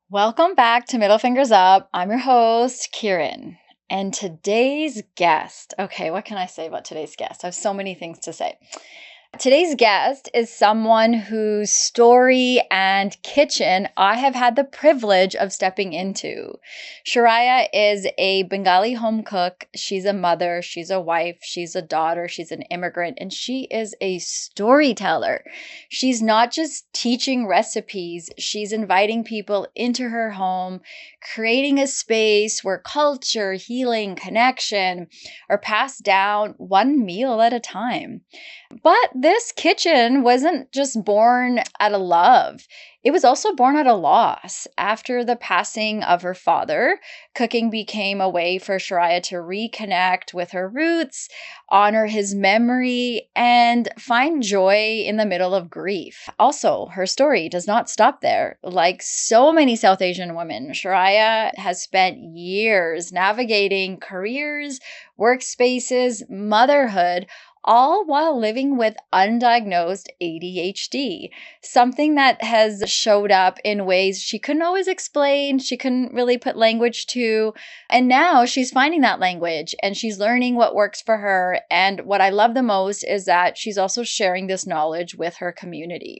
Welcome back to Middle Fingers Up. I'm your host, Kiran. And today's guest, okay, what can I say about today's guest? I have so many things to say. Today's guest is someone whose story and kitchen I have had the privilege of stepping into. Shuraya is a Bengali home cook. She's a mother, she's a wife, she's a daughter, she's an immigrant, and she is a storyteller. She's not just teaching recipes, she's inviting people into her home, creating a space where culture, healing, connection are passed down one meal at a time. But this kitchen wasn't just born out of love. It was also born out of loss. After the passing of her father, cooking became a way for Shuraya to reconnect with her roots, honor his memory, and find joy in the middle of grief. Also, her story does not stop there. Like so many South Asian women, Shuraya has spent years navigating careers, workspaces, motherhood, all while living with undiagnosed ADHD, something that has showed up in ways she couldn't always explain, she couldn't really put language to, and now she's finding that language and she's learning what works for her. And what I love the most is that she's also sharing this knowledge with her community.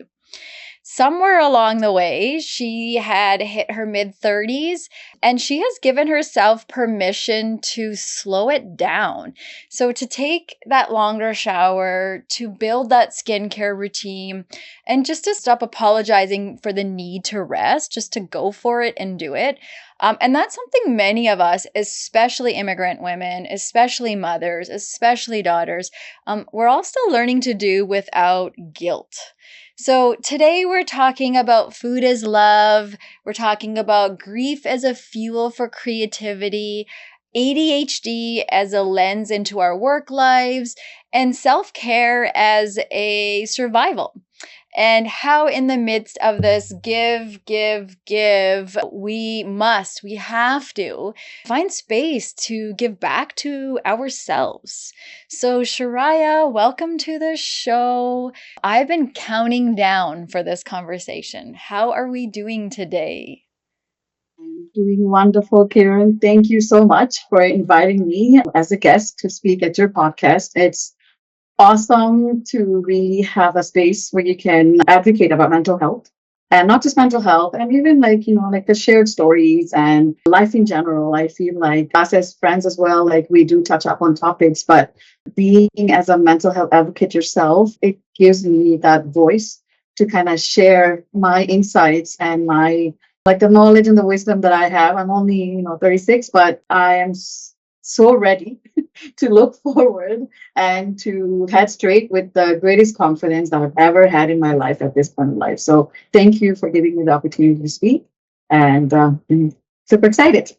Somewhere along the way, she had hit her mid-30s and she has given herself permission to slow it down. So to take that longer shower, to build that skincare routine, and just to stop apologizing for the need to rest, just to go for it and do it. And that's something many of us, especially immigrant women, especially mothers, especially daughters, we're all still learning to do without guilt. So today we're talking about food as love. We're talking about grief as a fuel for creativity, ADHD as a lens into our work lives, and self-care as a survival. And how in the midst of this give, we have to find space to give back to ourselves. So Shuraya, welcome to the show. I've been counting down for this conversation. How are we doing today? I'm doing wonderful, Kiran. Thank you so much for inviting me as a guest to speak at your podcast. It's awesome to really have a space where you can advocate about mental health, and not just mental health, and even like the shared stories and life in general. I feel like us as friends as well, like we do touch up on topics, but being as a mental health advocate yourself, it gives me that voice to kind of share my insights and my like the knowledge and the wisdom that I have. I'm only 36, but I am so ready to look forward and to head straight with the greatest confidence that I've ever had in my life at this point in life. So thank you for giving me the opportunity to speak, and I'm super excited.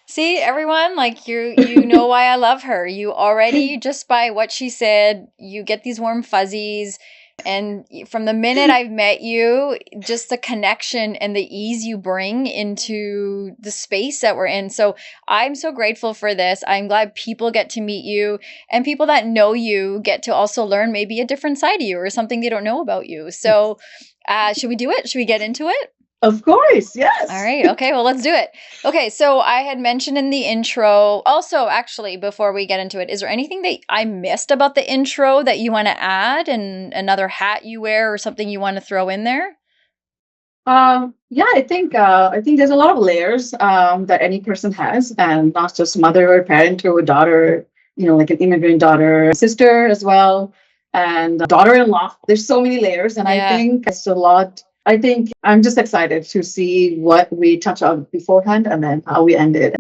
See, everyone, like you know why I love her. You already, just by what she said, you get these warm fuzzies. And from the minute I've met you, just the connection and the ease you bring into the space that we're in. So I'm so grateful for this. I'm glad people get to meet you, and people that know you get to also learn maybe a different side of you or something they don't know about you. So should we do it? Should we get into it? Of course, yes. All right. Okay. Well, let's do it. Okay. So I had mentioned in the intro, also, actually, before we get into it, is there anything that I missed about the intro that you want to add, and another hat you wear or something you want to throw in there? Yeah, I think there's a lot of layers that any person has, and not just mother or parent or daughter, like an immigrant daughter, sister as well, and daughter-in-law. There's so many layers, and I think it's a lot. I think I'm just excited to see what we touch on beforehand and then how we end it.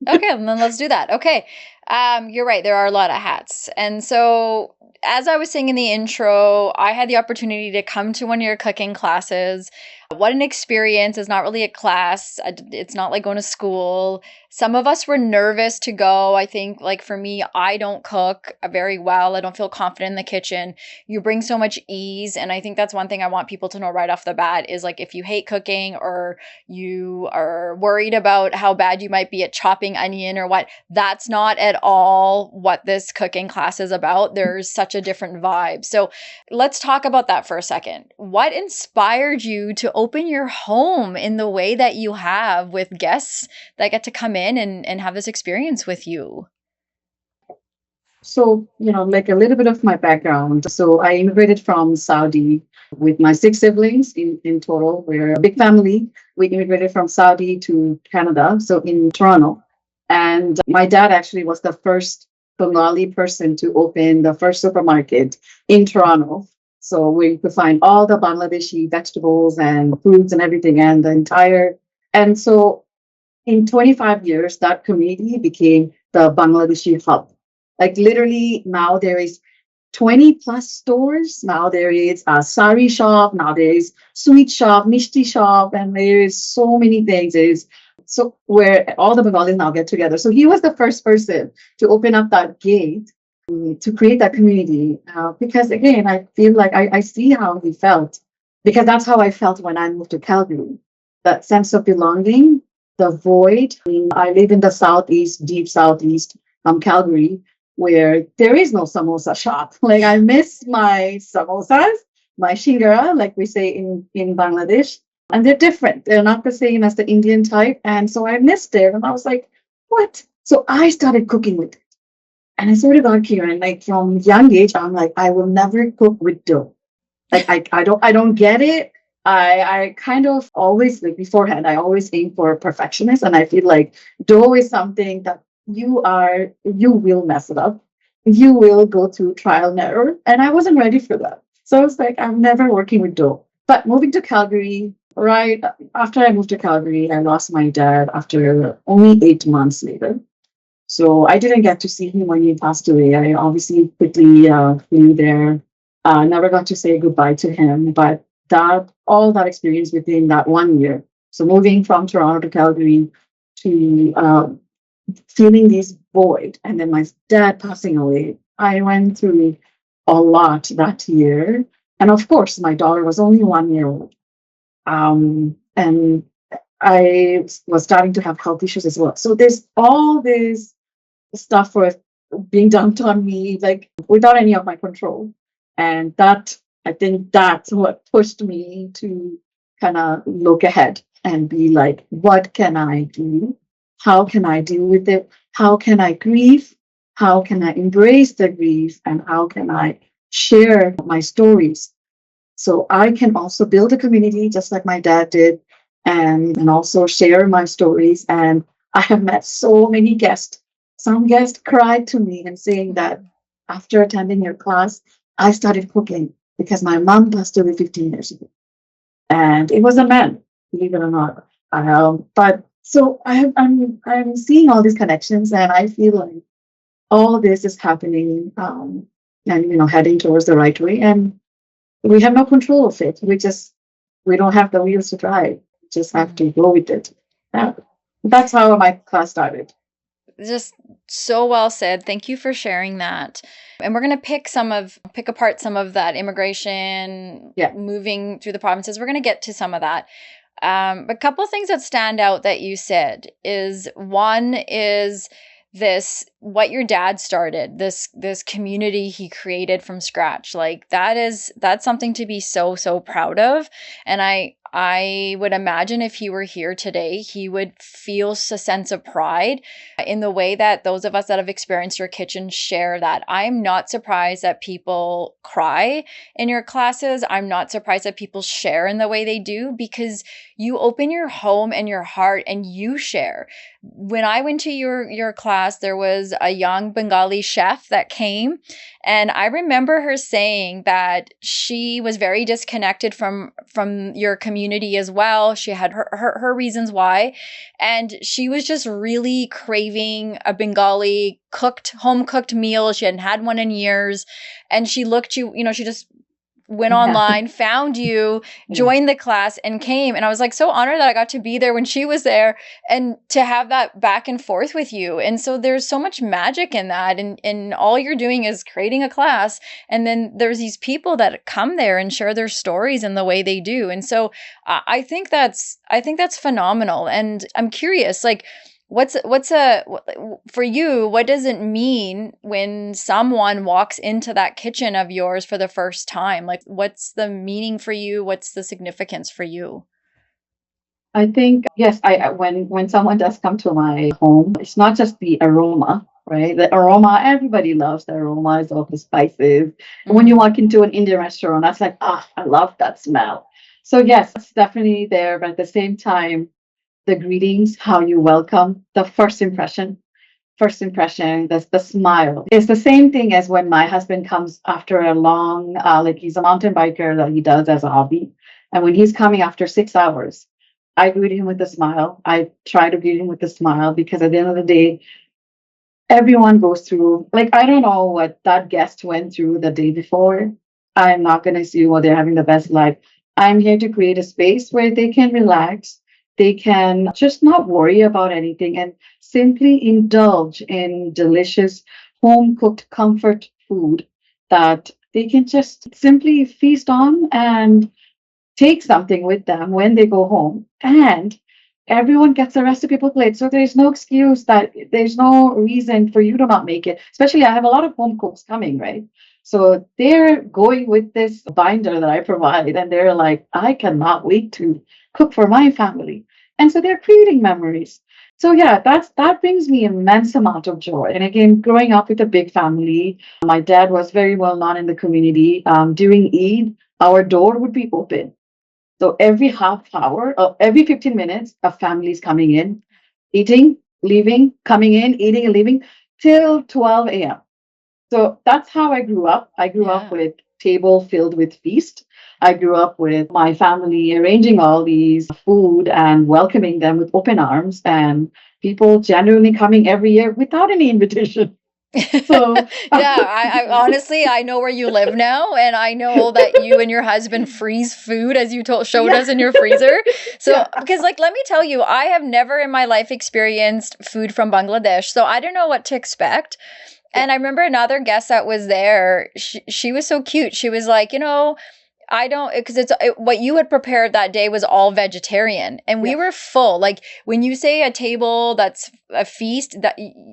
Okay, and then let's do that. Okay. You're right. There are a lot of hats. And so, as I was saying in the intro, I had the opportunity to come to one of your cooking classes. What an experience. It's not really a class. It's not like going to school. Some of us were nervous to go. I think, like for me, I don't cook very well. I don't feel confident in the kitchen. You bring so much ease. And I think that's one thing I want people to know right off the bat is like if you hate cooking or you are worried about how bad you might be at chopping onion or what, that's not at all what this cooking class is about. There's such a different vibe. So let's talk about that for a second. What inspired you to open your home in the way that you have with guests that get to come in and have this experience with you? So, like a little bit of my background. So, I immigrated from Saudi with my six siblings in total. We're a big family. We immigrated from Saudi to Canada, so in Toronto. And my dad actually was the first Bengali person to open the first supermarket in Toronto. So, we could find all the Bangladeshi vegetables and foods and everything, and the entire. And so, in 25 years, that community became the Bangladeshi hub. Like literally now there is 20 plus stores. Now there is a sari shop. Now there is sweet shop, mishti shop, and there is so many things. There is so where all the Bengalis now get together. So he was the first person to open up that gate to create that community. Because again, I feel like I see how he felt because that's how I felt when I moved to Calgary. That sense of belonging, the void. I live in the southeast, deep southeast, Calgary, where there is no samosa shop. Like I miss my samosas, my shingara, like we say in Bangladesh. And they're different. They're not the same as the Indian type. And so I missed it. And I was like, what? So I started cooking with it. And I sort of got Kieran, like from young age, I'm like, I will never cook with dough. Like I don't get it. I kind of always like beforehand, I always aim for perfectionist. And I feel like dough is something that you will mess it up. You will go through trial and error. And I wasn't ready for that. So I was like, I'm never working with dough. But moving to Calgary, right after I moved to Calgary, I lost my dad after only 8 months later. So I didn't get to see him when he passed away. I obviously quickly flew there. Never got to say goodbye to him, but that all that experience within that 1 year. So moving from Toronto to Calgary to feeling this void, and then my dad passing away. I went through a lot that year, and of course, my daughter was only 1 year old, and I was starting to have health issues as well. So there's all this stuff for being dumped on me, like without any of my control. And that, I think that's what pushed me to kind of look ahead and be like, what can I do? How can I deal with it? How can I grieve? How can I embrace the grief? And how can I share my stories? So I can also build a community just like my dad did and also share my stories. And I have met so many guests. Some guests cried to me and saying that after attending your class, I started cooking because my mom passed away 15 years ago. And it was a man, believe it or not. But so I'm seeing all these connections, and I feel like all this is happening, and heading towards the right way. And we have no control of it. We don't have the wheels to drive. We just have to go with it. Yeah. That's how my class started. Just so well said. Thank you for sharing that. And we're going to pick apart some of that immigration, Yeah. moving through the provinces. We're going to get to some of that. A couple of things that stand out that you said is one is this what your dad started, this community he created from scratch. Like that's something to be so proud of. And I would imagine if he were here today, he would feel a sense of pride in the way that those of us that have experienced your kitchen share that. I'm not surprised that people cry in your classes. I'm not surprised that people share in the way they do because you open your home and your heart and you share. When I went to your class, there was a young Bengali chef that came, and I remember her saying that she was very disconnected from your community community as well. She had her reasons why. And she was just really craving a Bengali home cooked meal. She hadn't had one in years. And she looked you, she just went Yeah. online, found you, Yeah. joined the class, and came. And I was like so honored that I got to be there when she was there and to have that back and forth with you. And so there's so much magic in that. And all you're doing is creating a class. And then there's these people that come there and share their stories in the way they do. And so I think that's phenomenal. And I'm curious, like, for you, what does it mean when someone walks into that kitchen of yours for the first time? Like, what's the meaning for you? What's the significance for you? I think yes. When someone does come to my home, it's not just the aroma, right? The aroma, everybody loves the aromas of the spices. And when you Mm. walk into an Indian restaurant, that's like, I love that smell. So yes, it's definitely there. But at the same time, the greetings, how you welcome, the first impression, the smile. It's the same thing as when my husband comes after a long, like he's a mountain biker that he does as a hobby. And when he's coming after 6 hours, I greet him with a smile. I try to greet him with a smile because at the end of the day, everyone goes through, like, I don't know what that guest went through the day before. I'm not going to assume well, they're having the best life. I'm here to create a space where they can relax. They can just not worry about anything and simply indulge in delicious home cooked comfort food that they can just simply feast on and take something with them when they go home. And everyone gets a recipe booklet. So there's no excuse that there's no reason for you to not make it. Especially, I have a lot of home cooks coming, right? So they're going with this binder that I provide, and they're like, I cannot wait to cook for my family. And so they're creating memories. So yeah, that brings me immense amount of joy. And again, growing up with a big family, my dad was very well known in the community. During Eid, our door would be open, so every half hour, or every 15 minutes, a family is coming in, eating, leaving, coming in, eating and leaving till 12 a.m. So that's how I grew up. I grew up Yeah. with table filled with feast. I grew up with my family arranging all these food and welcoming them with open arms and people genuinely coming every year without any invitation. So Yeah, I honestly, I know where you live now, and I know that you and your husband freeze food as you showed yeah, us in your freezer. So, yeah, because like, let me tell you, I have never in my life experienced food from Bangladesh, so I don't know what to expect. yeah, And I remember another guest that was there. She was so cute. She was like, I don't, because what you had prepared that day was all vegetarian, and we yes, were full. Like when you say a table that's a feast,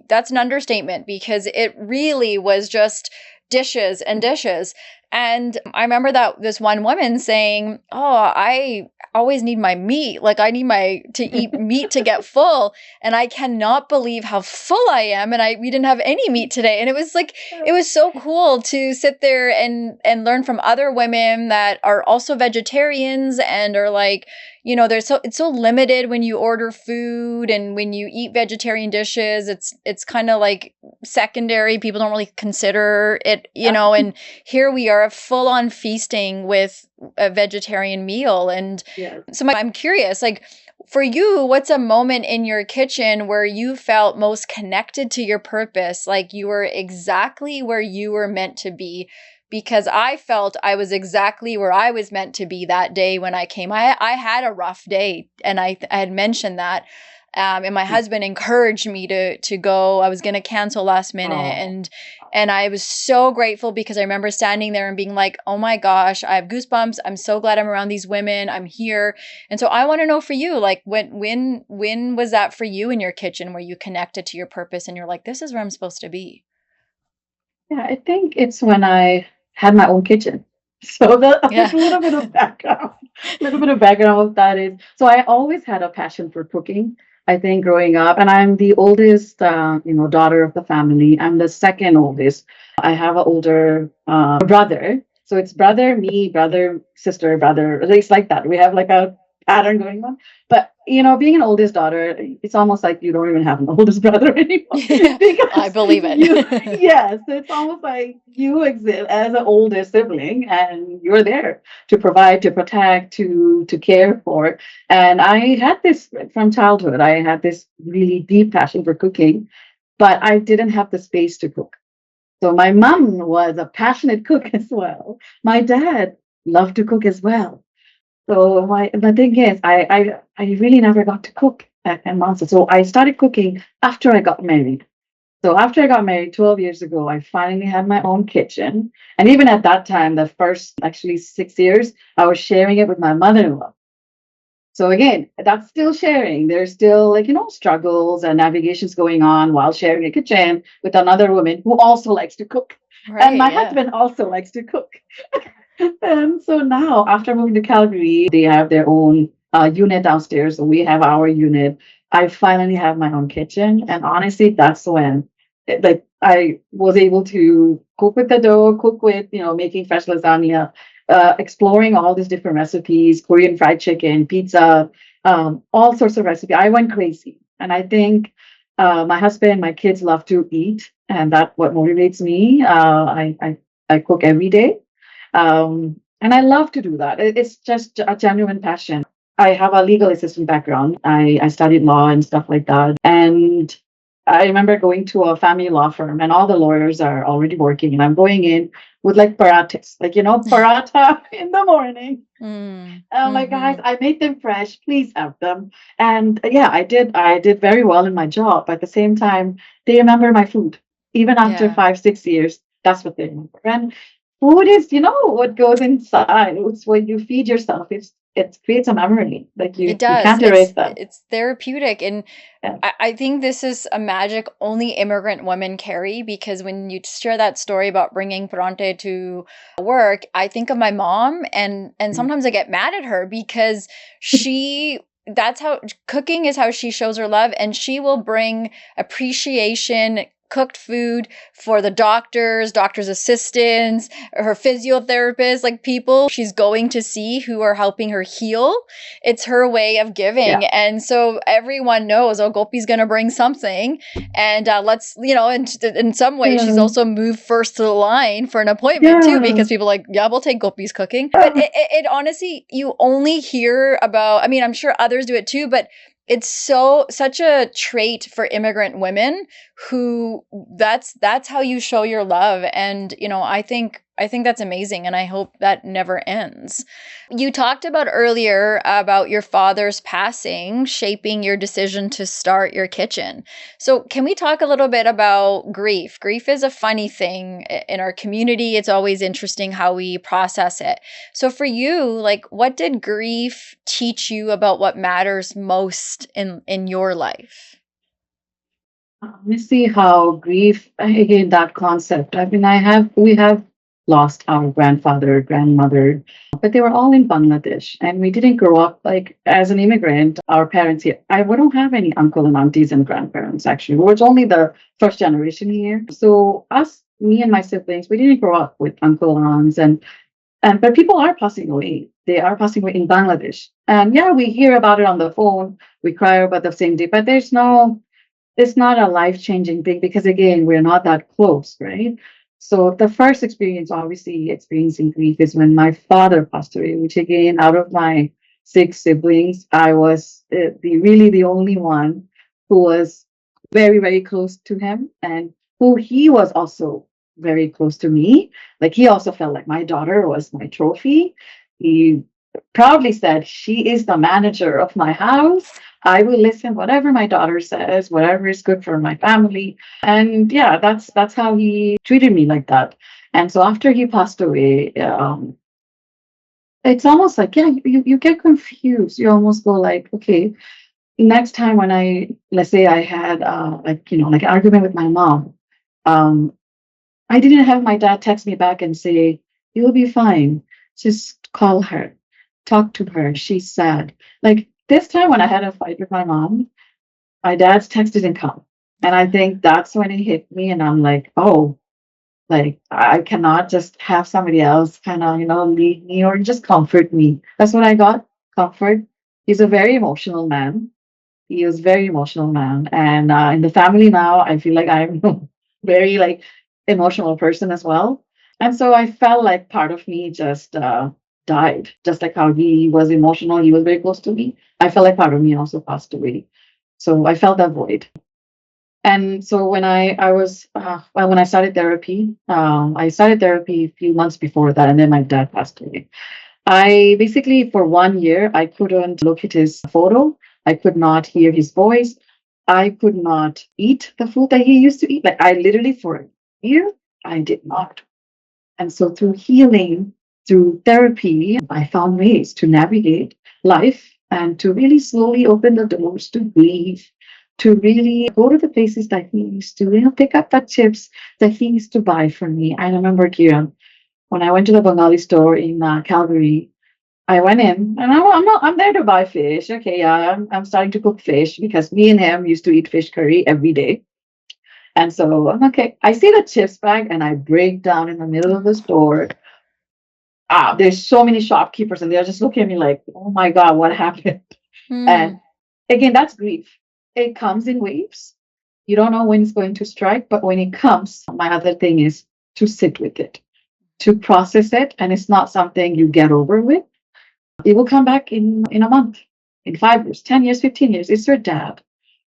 that's an understatement because it really was just dishes and dishes. And I remember that this one woman saying, "Oh, I always need my meat. Like I need my to eat meat to get full, and I cannot believe how full I am. And we didn't have any meat today, and it was like." It was so cool to sit there and learn from other women that are also vegetarians and are like, it's so limited when you order food and when you eat vegetarian dishes. It's kind of like secondary. People don't really consider it, yeah, and here we are full on feasting with a vegetarian meal. And yes. so I'm curious, like, for you, what's a moment in your kitchen where you felt most connected to your purpose? Like you were exactly where you were meant to be? Because I felt I was exactly where I was meant to be that day when I came. I had a rough day, and I had mentioned that. And my husband encouraged me to go. I was going to cancel last minute, Oh. and I was so grateful because I remember standing there and being like, "Oh my gosh, I have goosebumps. I'm so glad I'm around these women. I'm here." And so I want to know for you, like when was that for you in your kitchen where you connected to your purpose and you're like, "This is where I'm supposed to be." Yeah, I think it's when I had my own kitchen. So Yeah. a little bit of background, a little bit of background of that is, so I always had a passion for cooking. I think growing up, and I'm the oldest, daughter of the family. I'm the second oldest. I have an older brother, so it's brother, me, brother, sister, brother. It's like that. We have like a pattern going on. But being an oldest daughter, it's almost like you don't even have an oldest brother anymore I because believe you, it. yes, it's almost like you exist as an older sibling, and you're there to provide, to protect, to care for. And I had this from childhood. I had this really deep passion for cooking, but I didn't have the space to cook. So my mom was a passionate cook as well. My dad loved to cook as well. So the thing is, I really never got to cook at Monster. So I started cooking after I got married. So after I got married 12 years ago, I finally had my own kitchen. And even at that time, the first actually 6 years, I was sharing it with my mother-in-law. So again, that's still sharing. There's still struggles and navigations going on while sharing a kitchen with another woman who also likes to cook. And Right, my yeah. husband also likes to cook. And so now, after moving to Calgary, they have their own unit downstairs. So we have our unit. I finally have my own kitchen. And honestly, that's when like I was able to cook with the dough, cook with, making fresh lasagna, exploring all these different recipes, Korean fried chicken, pizza, all sorts of recipes. I went crazy. And I think my husband, my kids love to eat. And that's what motivates me. I cook every day, and I love to do that. It's just a genuine passion. I have a legal assistant background. I studied law and stuff like that. And I remember going to a family law firm, and all the lawyers are already working, and I'm going in with like paratas, paratha in the morning. Mm, And I'm like, guys, mhm. I made them fresh. Please have them. And yeah, I did. I did very well in my job. But at the same time, they remember my food. Even after Yeah. 5, 6 years, that's what they remember. And food is, what goes inside. It's what you feed yourself. It creates a memory. Like It you does. can't erase that. It's therapeutic, and Yeah. I think this is a magic only immigrant women carry, because when you share that story about bringing Pronte to work, I think of my mom, and sometimes I get mad at her because she that's how cooking is how she shows her love, and she will bring appreciation, cooked food for the doctors assistants, her physiotherapists, like people she's going to see who are helping her heal. It's her way of giving. Yeah. And so everyone knows, oh, Gopi's going to bring something. And let's, in some ways, she's Yeah. also moved first to the line for an appointment too, Yeah. because people are like, yeah, we'll take Gopi's cooking. But it honestly, you only hear about, I mean, I'm sure others do it too, but it's such a trait for immigrant women who that's how you show your love. And I think that's amazing, and I hope that never ends. You talked about earlier about your father's passing shaping your decision to start your kitchen. So, can we talk a little bit about grief? Grief is a funny thing in our community. It's always interesting how we process it. So, for you, like, what did grief teach you about what matters most in your life? We see how grief, again, that concept. I mean, we have lost our grandfather, grandmother, but they were all in Bangladesh. And we didn't grow up like as an immigrant, our parents here. We don't have any uncle and aunties and grandparents, actually. We were only the first generation here. So, me and my siblings, we didn't grow up with uncle and aunts. But people are passing away. They are passing away in Bangladesh. And yeah, we hear about it on the phone. We cry about the same day, but it's not a life changing thing because again, we're not that close, right? So the first experience, obviously, experiencing grief is when my father passed away. Which again, out of my six siblings, I was the only one who was very very close to him, and who he was also very close to me. Like he also felt like my daughter was my trophy. He proudly said, "She is the manager of my house. I will listen whatever my daughter says, whatever is good for my family." And yeah, that's how he treated me, like that. And so after he passed away, it's almost like, yeah, you get confused. You almost go like, okay, next time when let's say I had like an argument with my mom, um I didn't have my dad text me back and say, "You'll be fine. Just call her, talk to her. She's sad." Like this time when I had a fight with my mom, my dad's text didn't come. And I think that's when it hit me. And I'm like, oh, like I cannot just have somebody else kind of, lead me or just comfort me. That's what I got, comfort. He's a very emotional man. He is very emotional man, and in the family now, I feel like I'm very like emotional person as well, and so I felt like part of me just died, just like how he was emotional. He was very close to me. I felt like part of me also passed away, so I felt that void. And so when I was well, when I started therapy a few months before that, and then my dad passed away. I basically, for 1 year, I couldn't look at his photo. I could not hear his voice. I could not eat the food that he used to eat. Like, I literally, for a year, I did not. And so through healing, through therapy, I found ways to navigate life and to really slowly open the doors to breathe, to really go to the places that he used to, pick up that chips that he used to buy for me. I remember, Kiran, when I went to the Bengali store in Calgary, I went in and I'm there to buy fish. Okay, yeah, I'm starting to cook fish because me and him used to eat fish curry every day. And so I'm okay. I see the chips bag and I break down in the middle of the store. There's so many shopkeepers and they're just looking at me like, oh my God, what happened? Hmm. And again, that's grief. It comes in waves. You don't know when it's going to strike, but when it comes, my other thing is to sit with it, to process it. And it's not something you get over with. It will come back in a month, in 5 years, 10 years, 15 years. It's your dad.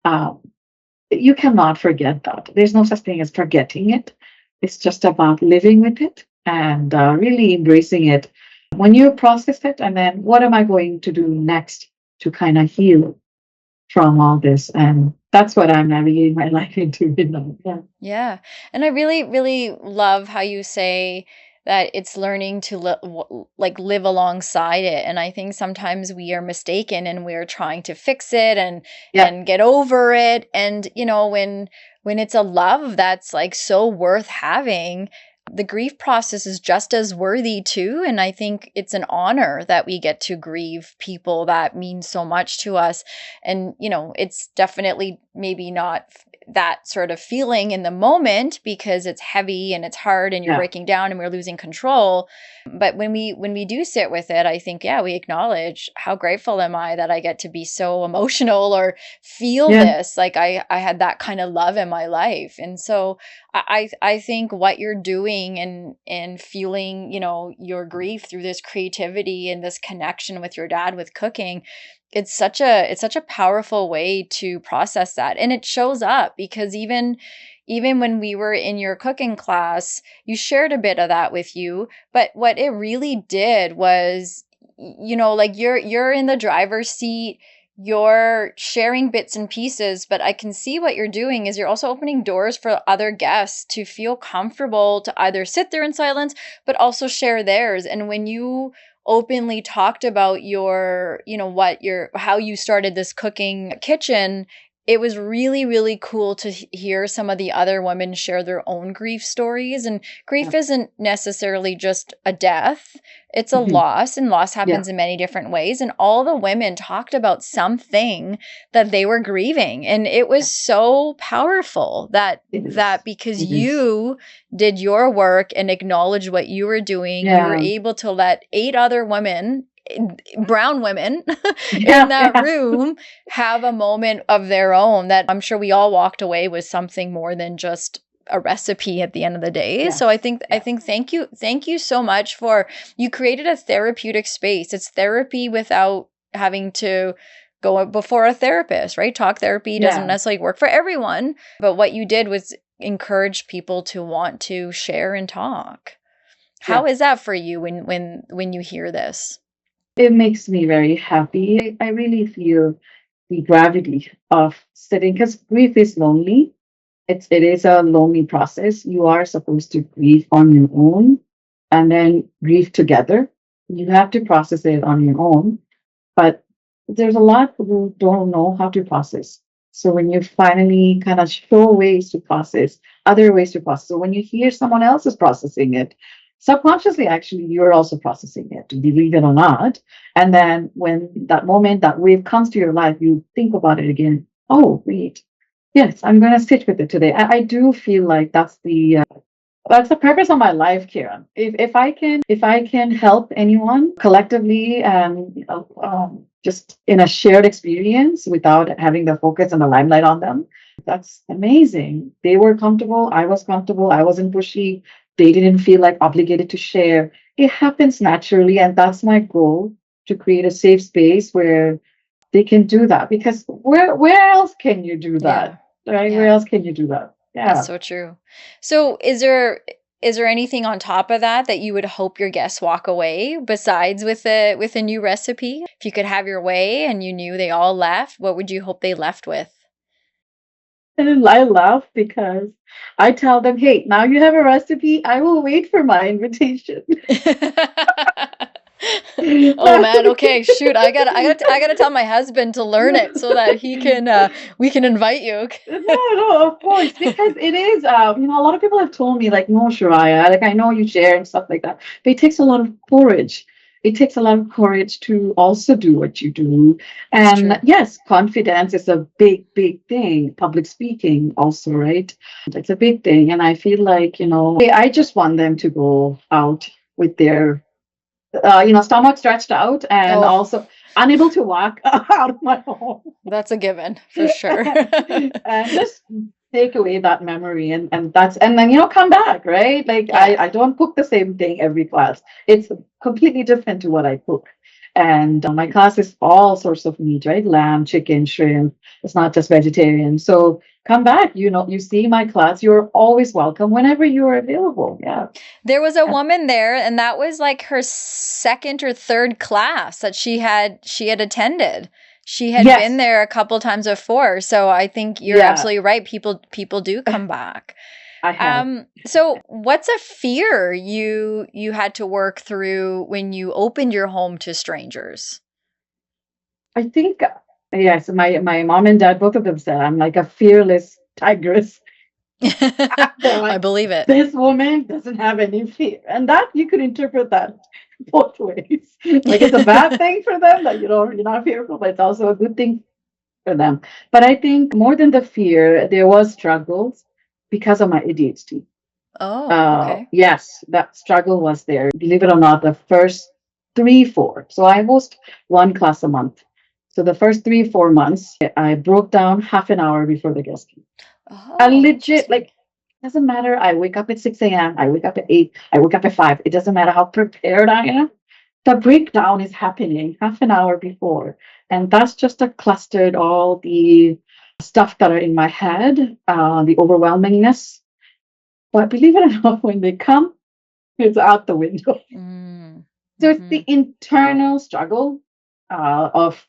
Um, you cannot forget that. There's no such thing as forgetting it. It's just about living with it and really embracing it. When you process it, and then what am I going to do next to kind of heal from all this? And that's what I'm navigating my life into. Yeah. Yeah. And I really, really love how you say that it's learning to like live alongside it. And I think sometimes we are mistaken and we're trying to fix it Yeah. and get over it. And when it's a love that's like so worth having, the grief process is just as worthy too. And I think it's an honor that we get to grieve people that mean so much to us. And it's definitely maybe not that sort of feeling in the moment because it's heavy and it's hard and you're Yeah. breaking down and we're losing control. But when we do sit with it, I think, yeah, we acknowledge how grateful am I that I get to be so emotional or feel Yeah. this, like I had that kind of love in my life. And so I think what you're doing and feeling, your grief through this creativity and this connection with your dad with cooking, it's such a powerful way to process that. And it shows up because even when we were in your cooking class, you shared a bit of that with you, but what it really did was, like you're in the driver's seat, you're sharing bits and pieces, but I can see what you're doing is you're also opening doors for other guests to feel comfortable to either sit there in silence, but also share theirs. And when you openly talked about your, how you started this cooking kitchen, it was really, really cool to hear some of the other women share their own grief stories. And Yeah. grief isn't necessarily just a death, it's a Mhm. loss, and loss Yeah. happens in many different ways. And all the women talked about something that they were grieving. And it was so powerful It that is. because It is. you did your work and acknowledged what you were doing, you were Yeah. able to let 8 other women, brown women, in Yeah. that Yeah. room have a moment of their own that I'm sure we all walked away with something more than just a recipe at the end of the day. So I Yes. think I Yeah. think thank you so much for you created a therapeutic space. It's therapy without having to go before a therapist, right? Talk therapy doesn't Yeah. necessarily work for everyone, but what you did was encourage people to want to share and talk. How Yeah. is that for you when you hear this? It makes me very happy. I really feel the gravity of sitting because grief is lonely. It is a lonely process. You are supposed to grieve on your own and then grieve together. You have to process it on your own. But there's a lot who don't know how to process. So when you finally kind of show ways to process, other ways to process, so when you hear someone else is processing it, subconsciously, actually, you're also processing it, believe it or not. And then when that moment, that wave comes to your life, you think about it again. Oh, wait. Yes, I'm going to sit with it today. I do feel like that's That's the purpose of my life, Kiran. If I can help anyone collectively and just in a shared experience without having the focus and the limelight on them, that's amazing. They were comfortable. I was comfortable. I wasn't pushy. They didn't feel like obligated to share. It happens naturally, and that's my goal, to create a safe space where they can do that. Because where else can you do Yeah. that? Right? Where Yeah. else can you do that? That's Yeah. so true. So is there anything on top of that that you would hope your guests walk away besides with a new recipe? If you could have your way and you knew they all left, what would you hope they left with? And I laugh because I tell them, hey, now you have a recipe. I will wait for my invitation. Oh man, okay, shoot. I gotta tell my husband to learn it so that he can we can invite you. No, no, of course, because it is, a lot of people have told me, like, no, Shuraya, like, I know you share and stuff like that, but it takes a lot of courage. It takes a lot of courage to also do what you do. It's And true. yes, confidence is a big, big thing. Public speaking, also, right? It's a big thing. And I feel like, I just want them to go out with their stomach stretched out and Oh, also unable to walk out of my home. that's a given for sure. And just take away that memory, and then come back, right? Like Yeah, I don't cook the same thing every class. It's completely different to what I cook. And my class is all sorts of meat, right? Lamb, chicken, shrimp. It's not just vegetarian. So come back, you see my class. You're always welcome whenever you are available. Yeah. there was a woman there, and that was like her second or third class that she had attended. She had been Yes. there a couple times before, so I think you're Yeah. absolutely right. People do come back. I have. So what's a fear you had to work through when you opened your home to strangers? I think, yes, my mom and dad, both of them said I'm like a fearless tigress. They're I like, believe it. this woman doesn't have any fear. And that you could interpret that both ways. Like it's a bad thing for them that you're not fearful, but it's also a good thing for them. But I think more than the fear, there was struggles because of my ADHD. Oh, okay. Yes, that struggle was there. Believe it or not, the first 3, 4. So I host one class a month. So the first 3, 4 months, I broke down half an hour before the guest came. I Oh, legit, interesting. like, doesn't matter. I wake up at 6 a.m. I wake up at 8. I wake up at 5. It doesn't matter how prepared I am. The breakdown is happening half an hour before. And that's just a clustered all the stuff that are in my head, the overwhelmingness. But believe it or not, when they come, it's out the window. Mm, So it's the mhm. internal struggle of,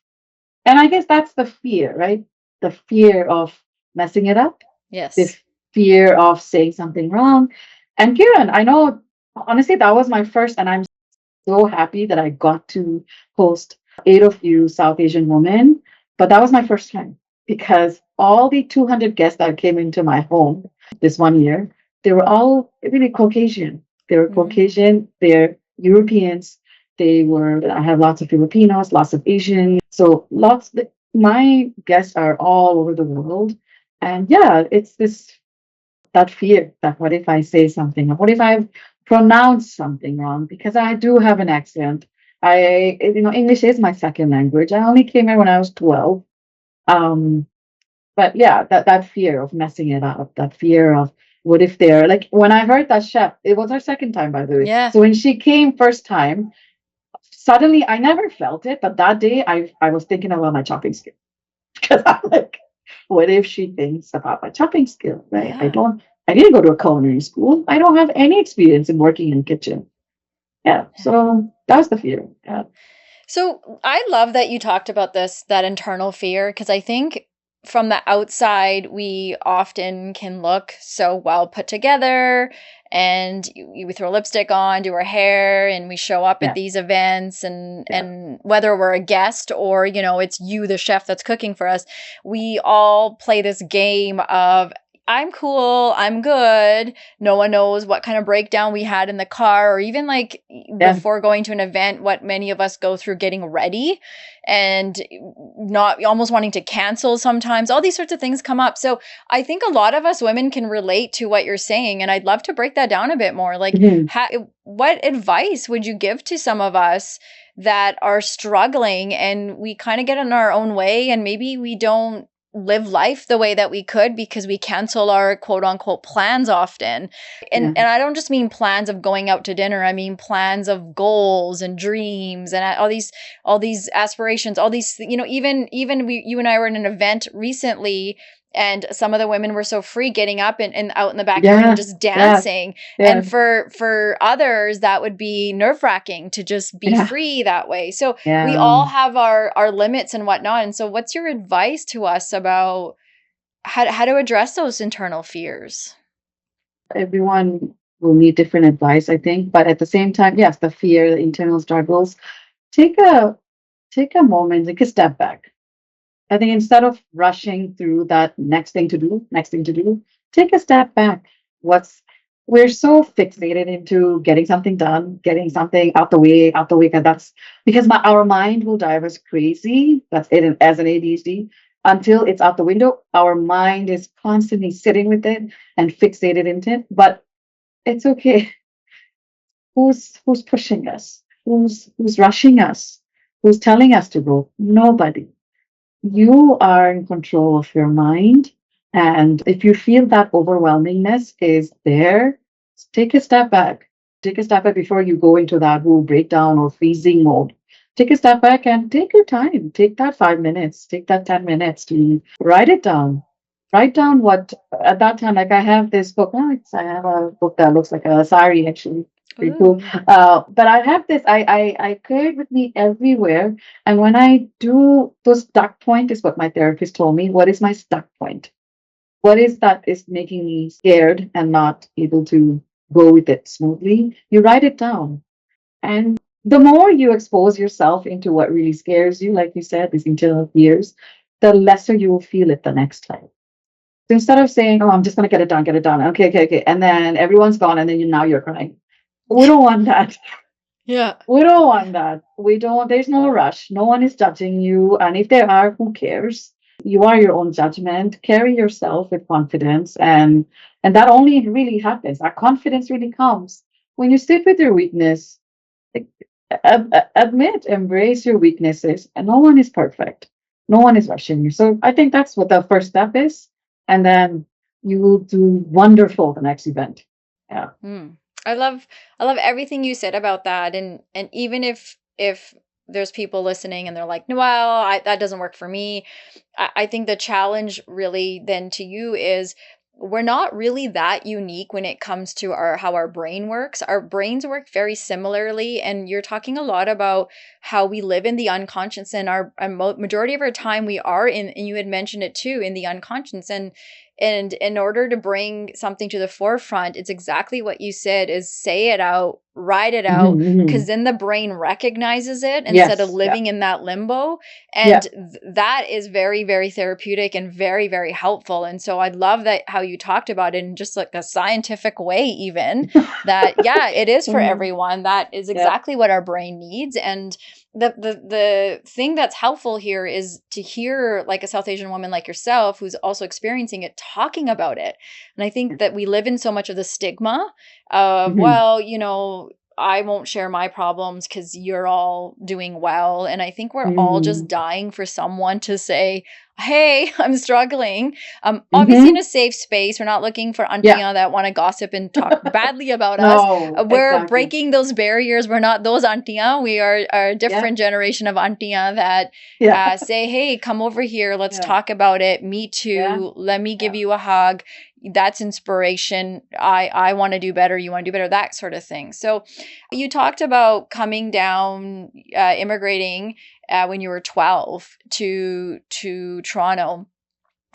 and I guess that's the fear, right? The fear of messing it up, the Yes. fear of saying something wrong. And Kiran, I know, honestly, that was my first, and I'm so happy that I got to host 8 of you South Asian women. But that was my first time because all the 200 guests that came into my home this one year, they were all really Caucasian. They were Mm, Caucasian, they're Europeans. I have lots of Filipinos, lots of Asian. So my guests are all over the world. And yeah, it's that fear that what if I say something? What if I pronounce something wrong? Because I do have an accent. English is my second language. I only came here when I was 12. Um, but yeah, that fear of messing it up, that fear of what if they're like when I heard that chef, it was her second time, by the way. yeah. So when she came first time, suddenly I never felt it, but that day I was thinking about my chopping skill. Because I'm like, what if she thinks about my chopping skill, right? Yeah. I didn't go to a culinary school. I don't have any experience in working in kitchen. Yeah. Yeah. So that was the fear. Yeah. So I love that you talked about that internal fear, because I think from the outside, we often can look so well put together, and we throw lipstick on, do our hair, and we show up at Yeah. these events, and Yeah. whether we're a guest or, it's you, the chef, that's cooking for us, we all play this game of, I'm cool, I'm good. No one knows what kind of breakdown we had in the car, or even like Yeah. before going to an event, what many of us go through getting ready and not almost wanting to cancel sometimes. All these sorts of things come up. So I think a lot of us women can relate to what you're saying. And I'd love to break that down a bit more. Like, Mhm. what advice would you give to some of us that are struggling and we kind of get in our own way and maybe we don't live life the way that we could because we cancel our quote unquote plans often. Yeah. And I don't just mean plans of going out to dinner. I mean plans of goals and dreams and all these aspirations, all these, even you and I were in an event recently and some of the women were so free getting up and out in the backyard and Yeah. just Yeah. dancing. Yeah. And for others, that would be nerve-wracking to just be Yeah. free that way. So we Yeah. all have our limits and whatnot. And so what's your advice to us about how to address those internal fears? Everyone will need different advice, I think. But at the same time, yes, the fear, the internal struggles, take a moment, take a step back. I think instead of rushing through that next thing to do, take a step back. What's We're so fixated into getting something done, getting something out the way, and that's because our mind will drive us crazy. That's it as an ADHD. Until it's out the window, our mind is constantly sitting with it and fixated into it. But it's okay. Who's pushing us? Who's rushing us? Who's telling us to go? Nobody. You are in control of your mind. And if you feel that overwhelmingness is there, take a step back. Take a step back before you go into that whole breakdown or freezing mode. Take a step back and take your time. Take that 5 minutes, take that 10 minutes to write it down. Write down what at that time, like I have this book. I have a book that looks like a sari actually. Pretty cool. Ooh. But I have this, I carry it with me everywhere, and when I do those stuck point is what my therapist told me. What is my stuck point? What is that is making me scared and not able to go with it smoothly? You write it down. And the more you expose yourself into what really scares you, like you said, these internal fears, the lesser you will feel it the next time. So instead of saying, "Oh, I'm just gonna get it done. Okay, okay, okay," and then everyone's gone, and then now you're crying. We don't want that. Yeah. We don't want that. We don't, there's no rush. No one is judging you. And if there are, who cares? You are your own judgment. Carry yourself with confidence. And that only really happens. That confidence really comes when you sit with your weakness. Like, admit, embrace your weaknesses. And no one is perfect. No one is rushing you. So I think that's what the first step is. And then you will do wonderful the next event. Yeah. Mm. I love everything you said about that. And even if there's people listening and they're like, no, well, that doesn't work for me. I think the challenge really then to you is we're not really that unique when it comes to our how our brain works. Our brains work very similarly, and you're talking a lot about how we live in the unconscious, and our majority of our time we are in, and you had mentioned it too, in the unconscious. And in order to bring something to the forefront, it's exactly what you said, is say it out, write it out, Mhm, mhm. because then the brain recognizes it instead of Yes. Yeah. living in that limbo. And Yeah. that is very, very therapeutic and very, very helpful. And so I love that how you talked about it in just like a scientific way, even that, yeah, it is for Mhm. everyone. That is Yeah. exactly what our brain needs. And the thing that's helpful here is to hear like a South Asian woman like yourself who's also experiencing it talking about it. And I think that we live in so much of the stigma of, Mhm. well, I won't share my problems because you're all doing well. And I think we're all just Mhm. dying for someone to say, hey, I'm struggling. Obviously in Mhm. a safe space. We're not looking for Yeah. auntia that want to gossip and talk badly about us. No, We're exactly. breaking those barriers. We're not those auntia. We are a Yeah. different generation of auntia that Yeah. say, hey, come over here. Let's Yeah. talk about it. Me Yeah. too. Let me give Yeah. you a hug. That's inspiration. I want to do better. You want to do better. That sort of thing. So you talked about coming down, immigrating when you were 12 to Toronto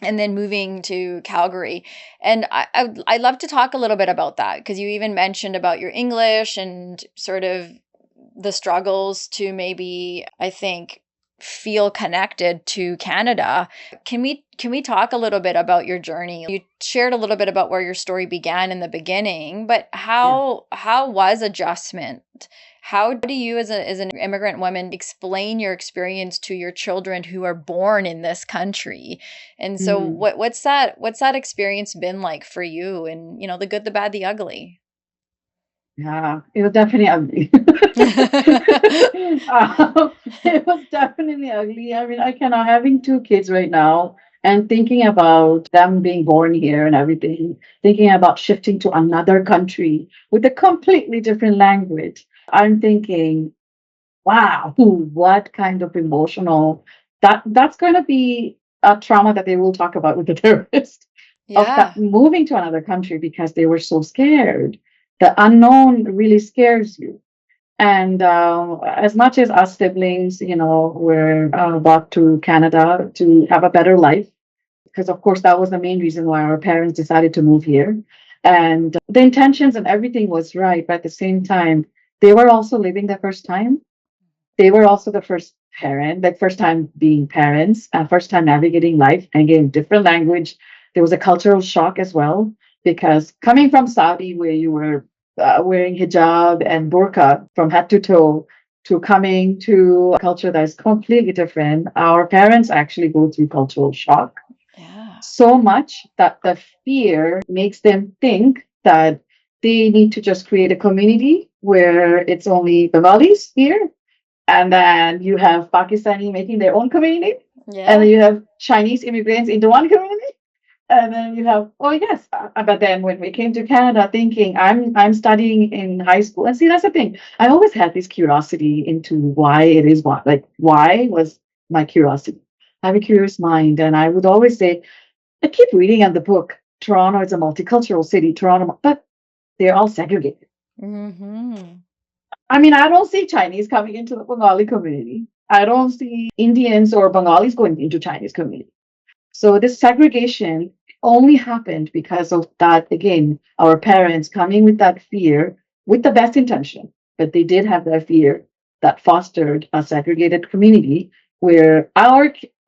and then moving to Calgary. And I'd love to talk a little bit about that because you even mentioned about your English and sort of the struggles to maybe, I think, feel connected to Canada. Can we talk a little bit about your journey? You shared a little bit about where your story began in the beginning, but Yeah. how was adjustment? How do you as an immigrant woman explain your experience to your children who are born in this country? And so Mm. what's that experience been like for you, and the good, the bad, the ugly? Yeah, it was definitely ugly. It was definitely ugly. I mean, I cannot having two kids right now and thinking about them being born here and everything, thinking about shifting to another country with a completely different language. I'm thinking, wow, what kind of emotional that's going to be a trauma that they will talk about with the therapist of Yeah. moving to another country because they were so scared. The unknown really scares you. And as much as us siblings, were brought to Canada to have a better life, because of course that was the main reason why our parents decided to move here. And the intentions and everything was right, but at the same time, they were also living the first time. They were also the first parent, like first time being parents, first time navigating life, and again, different language. There was a cultural shock as well, because coming from Saudi, where you were wearing hijab and burqa from head to toe, to coming to a culture that is completely different, our parents actually go through cultural shock Yeah. so much that the fear makes them think that they need to just create a community where it's only Bengalis here, and then you have Pakistani making their own community, and then Yeah. you have Chinese immigrants into one community, and then you have oh yes, but then when we came to Canada, thinking I'm studying in high school, and see that's the thing. I always had this curiosity into why it is what like why was my curiosity. I have a curious mind, and I would always say I keep reading in the book. Toronto is a multicultural city. Toronto, but they're all segregated. Mhm. I mean, I don't see Chinese coming into the Bengali community. I don't see Indians or Bengalis going into Chinese community. So this segregation only happened because of that. Again, our parents coming with that fear, with the best intention, but they did have that fear that fostered a segregated community where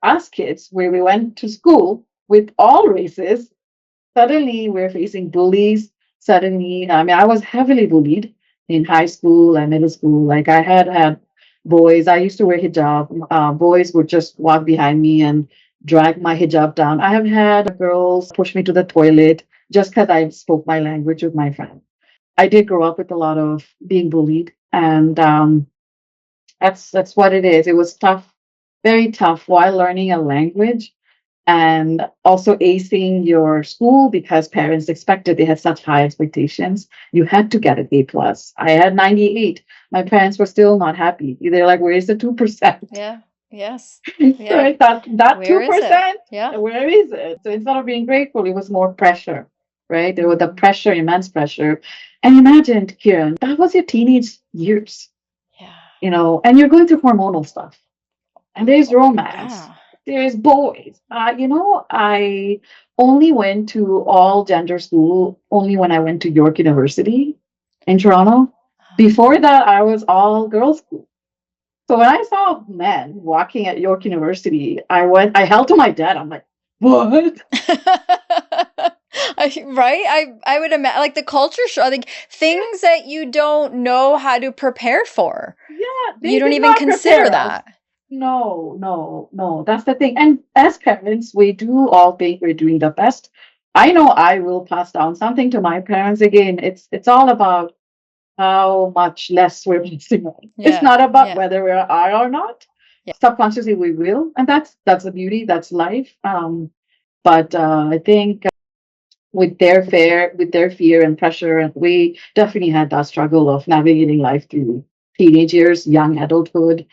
us kids, where we went to school with all races, suddenly we're facing bullies. Suddenly, I mean, I was heavily bullied in high school and middle school. Like I had boys. I used to wear hijab. Boys would just walk behind me and drag my hijab down. I have had girls push me to the toilet just because I spoke my language with my friend. I did grow up with a lot of being bullied, and that's what it is. It was tough, very tough while learning a language and also acing your school because parents expected they had such high expectations. You had to get an A plus. I had 98. My parents were still not happy. They're like, "Where's the 2%?" Yeah. Yes. Yeah. Right? That Where two is it? percent. Yeah. Where is it? So instead of being grateful, it was more pressure. Right? There was the Mhm. pressure, immense pressure. And imagine, Kiran, that was your teenage years, Yeah. and you're going through hormonal stuff, and there's romance. Yeah. There's boys. I only went to all gender school only when I went to York University in Toronto. Before that, I was all girls school. So when I saw men walking at York University, I held to my dad. I'm like, what? Right? I would imagine, like, the culture shock, like things that you don't know how to prepare for. Yeah, You they don't did even not consider prepare us. that. No, no, no. That's the thing. And as parents, we do all think we're doing the best. I know I will pass down something to my parents. Again, it's all about how much less we're missing out. It's Yeah. not about Yeah. whether we are or not. Yeah. Subconsciously, we will, and that's the beauty. That's life. But I think with their fear and pressure, and we definitely had that struggle of navigating life through teenage years, young adulthood.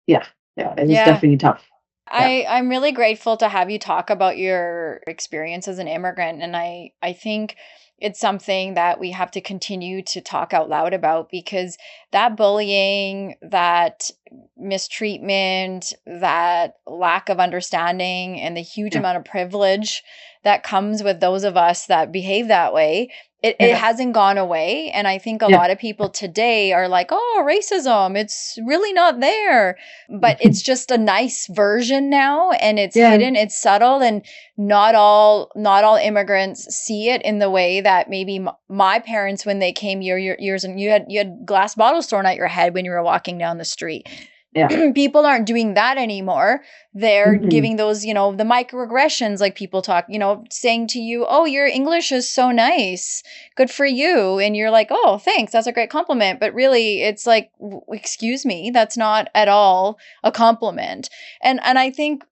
Yeah, yeah, it was Yeah. definitely tough. Yeah, I'm really grateful to have you talk about your experience as an immigrant, and I think it's something that we have to continue to talk out loud about, because that bullying, that mistreatment, that lack of understanding, and the huge yeah, amount of privilege that comes with those of us that behave that way, it Yeah. hasn't gone away. And I think a Yeah. lot of people today are like, oh, racism, it's really not there. But it's just a nice version now, and it's Yeah. hidden, it's subtle, and not all immigrants see it in the way that maybe my parents, when they came years, and you had glass bottles thrown at your head when you were walking down the street. Yeah. People aren't doing that anymore. They're Mhm. giving those, the microaggressions, like people talk, saying to you, oh, your English is so nice. Good for you. And you're like, oh, thanks. That's a great compliment. But really, it's like, excuse me, that's not at all a compliment. And I think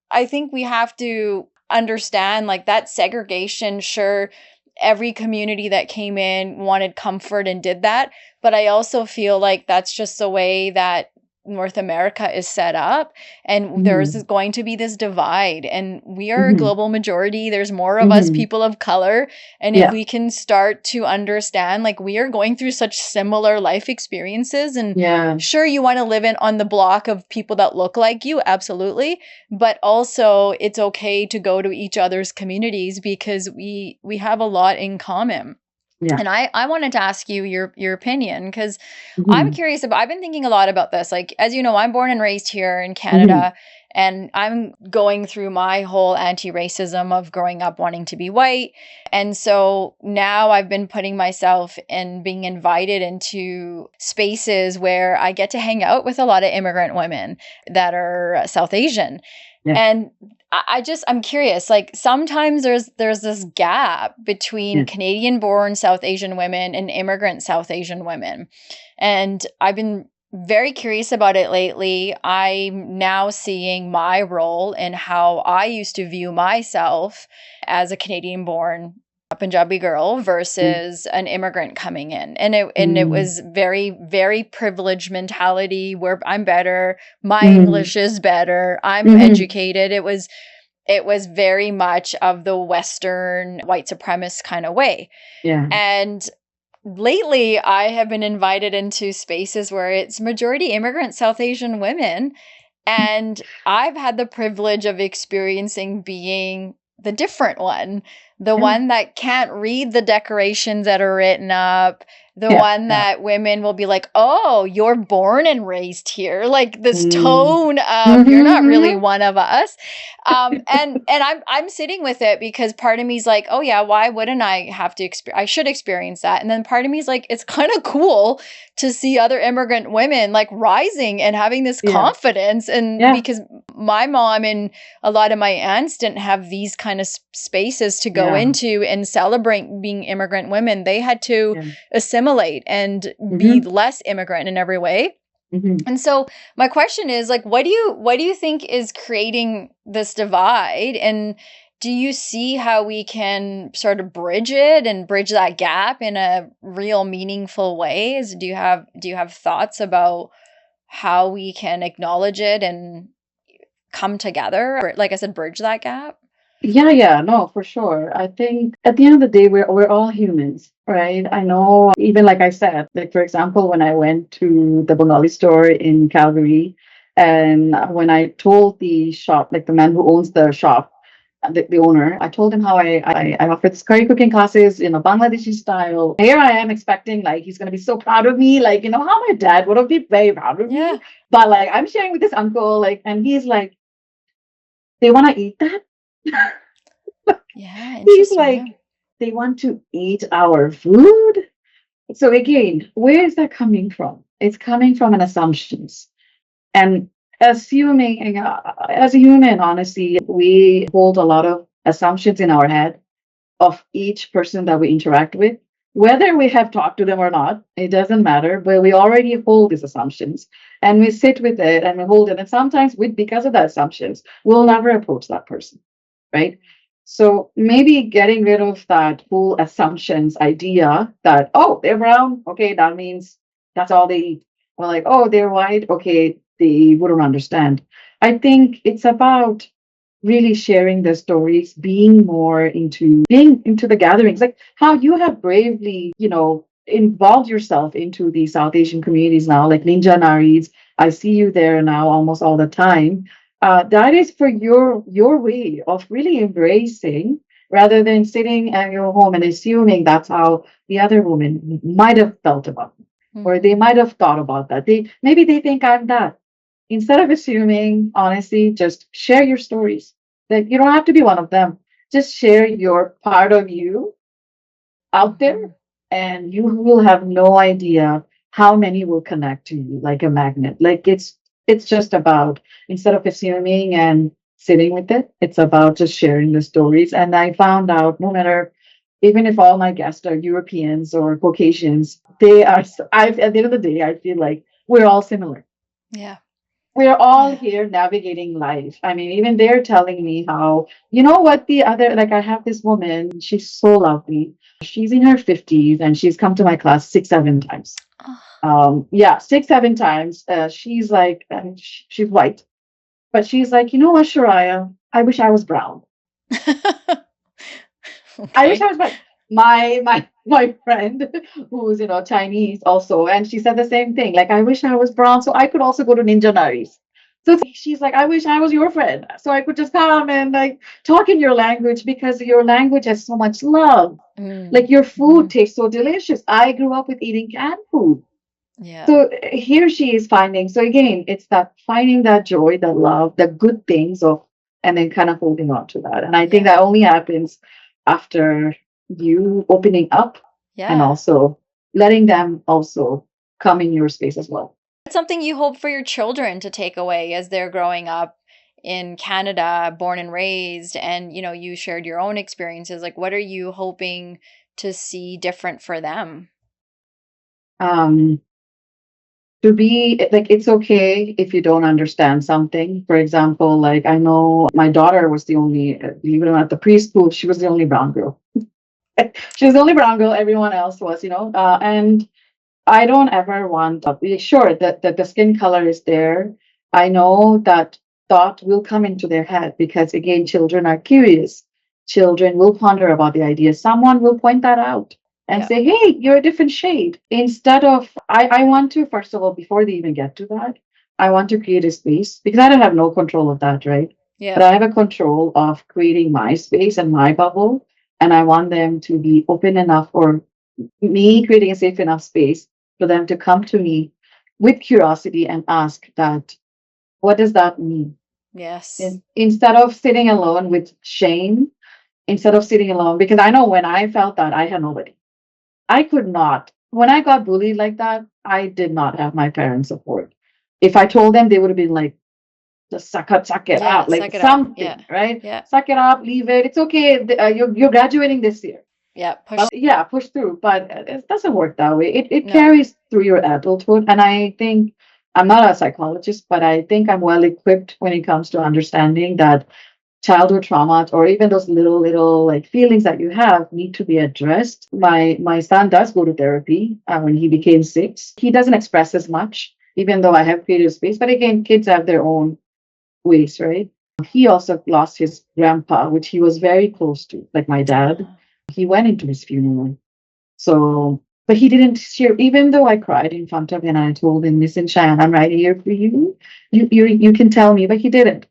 we have to understand, like, that segregation. Sure, every community that came in wanted comfort and did that. But I also feel like that's just the way that North America is set up, and there's Mhm. going to be this divide, and we are a Mhm. global majority. There's more of us Mhm. people of color, and if Yeah. we can start to understand, like, we are going through such similar life experiences, and Yeah. sure, you want to live in on the block of people that look like you, absolutely, but also it's okay to go to each other's communities because we have a lot in common. Yeah. And I wanted to ask you your opinion, because I'm Mhm. curious about, I've been thinking a lot about this. Like, as you know, I'm born and raised here in Mhm. Canada, and I'm going through my whole anti-racism of growing up wanting to be white. And so now I've been putting myself in being invited into spaces where I get to hang out with a lot of immigrant women that are South Asian. Yeah. And I'm curious, like, sometimes there's this gap between Yeah. Canadian born South Asian women and immigrant South Asian women. And I've been very curious about it lately. I'm now seeing my role in how I used to view myself as a Canadian born Punjabi girl Yeah. versus an immigrant coming in. And it Mm. was very, very privileged mentality where I'm better, my Mhm. English is better, I'm Mhm. educated. It was very much of the Western white supremacist kind of way. Yeah. And lately, I have been invited into spaces where it's majority immigrant South Asian women. And I've had the privilege of experiencing being the different one, the Yeah. one that can't read the decorations that are written up, the Yeah. one Yeah. that women will be like, oh, you're born and raised here. Like, this Mm. tone of, you're not really one of us. And I'm sitting with it because part of me's like, oh yeah, why wouldn't I have to I should experience that. And then part of me's like, it's kind of cool to see other immigrant women like rising and having this Yeah. confidence. And Yeah. because my mom and a lot of my aunts didn't have these kind of spaces to go Yeah. into and celebrate being immigrant women. They had to Yeah. assimilate and be Mhm. less immigrant in every way. Mhm. And so my question is, like, what do you think is creating this divide? And do you see how we can sort of bridge it and bridge that gap in a real meaningful ways? Do you have thoughts about how we can acknowledge it and come together, or, like I said, bridge that gap? Yeah, yeah, no, for sure. I think at the end of the day, we're all humans, right? I know, even like I said, like for example, when I went to the Bengali store in Calgary, and when I told the shop, like the man who owns the shop, the owner, I told him how I offer this curry cooking classes in a Bangladeshi style. Here I am expecting like he's gonna be so proud of me, like how my dad would have been very proud of Yeah. me. But like I'm sharing with this uncle, like, and he's like, they want to eat that. Yeah, He's interesting. Yeah. like, they want to eat our food. So again, where is that coming from? It's coming from an assumptions. And assuming, as a human, honestly, we hold a lot of assumptions in our head of each person that we interact with. Whether we have talked to them or not, it doesn't matter, but we already hold these assumptions and we sit with it and we hold it. And sometimes because of that assumptions, we'll never approach that person, right? So maybe getting rid of that whole assumptions idea that, oh, they're brown. Okay, that means that's all they eat. Or like, oh, they're white. Okay, they wouldn't understand. I think it's about really sharing their stories, being into the gatherings, like how you have bravely, involved yourself into the South Asian communities now, like Ninja Naris. I see you there now almost all the time. That is for your way of really embracing rather than sitting at your home and assuming that's how the other woman might have felt about it, or they Mhm. might have thought about that. Maybe they think I'm that. Instead of assuming, honestly, just share your stories. That you don't have to be one of them. Just share your part of you out there, Mhm. and you will have no idea how many will connect to you like a magnet. Like it's just about, instead of assuming and sitting with it, it's about just sharing the stories. And I found out, no matter, even if all my guests are Europeans or Caucasians, they are at the end of the day, I feel like we're all similar. Yeah. We're all Yeah. here navigating life. I mean, even they're telling me how, you know what, the other, like I have this woman, she's so lovely. She's in her 50s and she's come to my class 6, 7 times. Oh. Yeah, 6, 7 times. She's like, she's white, but she's like, you know what, Shuraya, I wish I was brown. I wish I Okay. was white. My friend who's Chinese also, and she said the same thing. Like, I wish I was brown so I could also go to Ninja Naris. So she's like, I wish I was your friend so I could just come and like talk in your language, because your language has so much love. Like Mm. your food Mhm. tastes so delicious. I grew up with eating canned food. Yeah. So here she is finding. So again, it's that finding that joy, the love, the good things of, and then kind of holding on to that. And I think Yeah. that only happens after you opening up and Yeah. also letting them also come in your space as well. What's something you hope for your children to take away as they're growing up in Canada, born and raised, and you shared your own experiences. Like, what are you hoping to see different for them? Um, to be like, it's okay if you don't understand something. For example, like I know my daughter was the only, believe it or not, at the preschool, she was the only brown girl. She was the only brown girl. Everyone else was, and I don't ever want, sure that the skin color is there. I know that thought will come into their head because, again, children are curious. Children will ponder about the idea. Someone will point that out and Yeah. say, hey, you're a different shade. Instead of, I want to, first of all, before they even get to that, I want to create a space, because I don't have no control of that, right? But Yeah. I have a control of creating my space and my bubble. And I want them to be open enough, or me creating a safe enough space for them to come to me with curiosity and ask that, what does that mean? Yes. And instead of sitting alone with shame, instead of sitting alone, because I know when I felt that, I had nobody. I could not. When I got bullied like that, I did not have my parents' support. If I told them, they would have been like, just suck it Yeah. up, like Suck it up. Yeah. something, right? Yeah. Suck it up, leave it. It's okay. You're graduating this year. Yeah. Push. Well, yeah, push through, but it doesn't work that way. It No. carries through your adulthood. And I think, I'm not a psychologist, but I think I'm well equipped when it comes to understanding that childhood trauma, or even those little like feelings that you have, need to be addressed. My son does go to therapy when he became 6. He doesn't express as much, even though I have created space. But again, kids have their own ways, right? He also lost his grandpa, which he was very close to, like my dad. He went into his funeral. So, but he didn't share, even though I cried in front of him and I told him, listen, Cheyenne, I'm right here for you. You can tell me, but he didn't.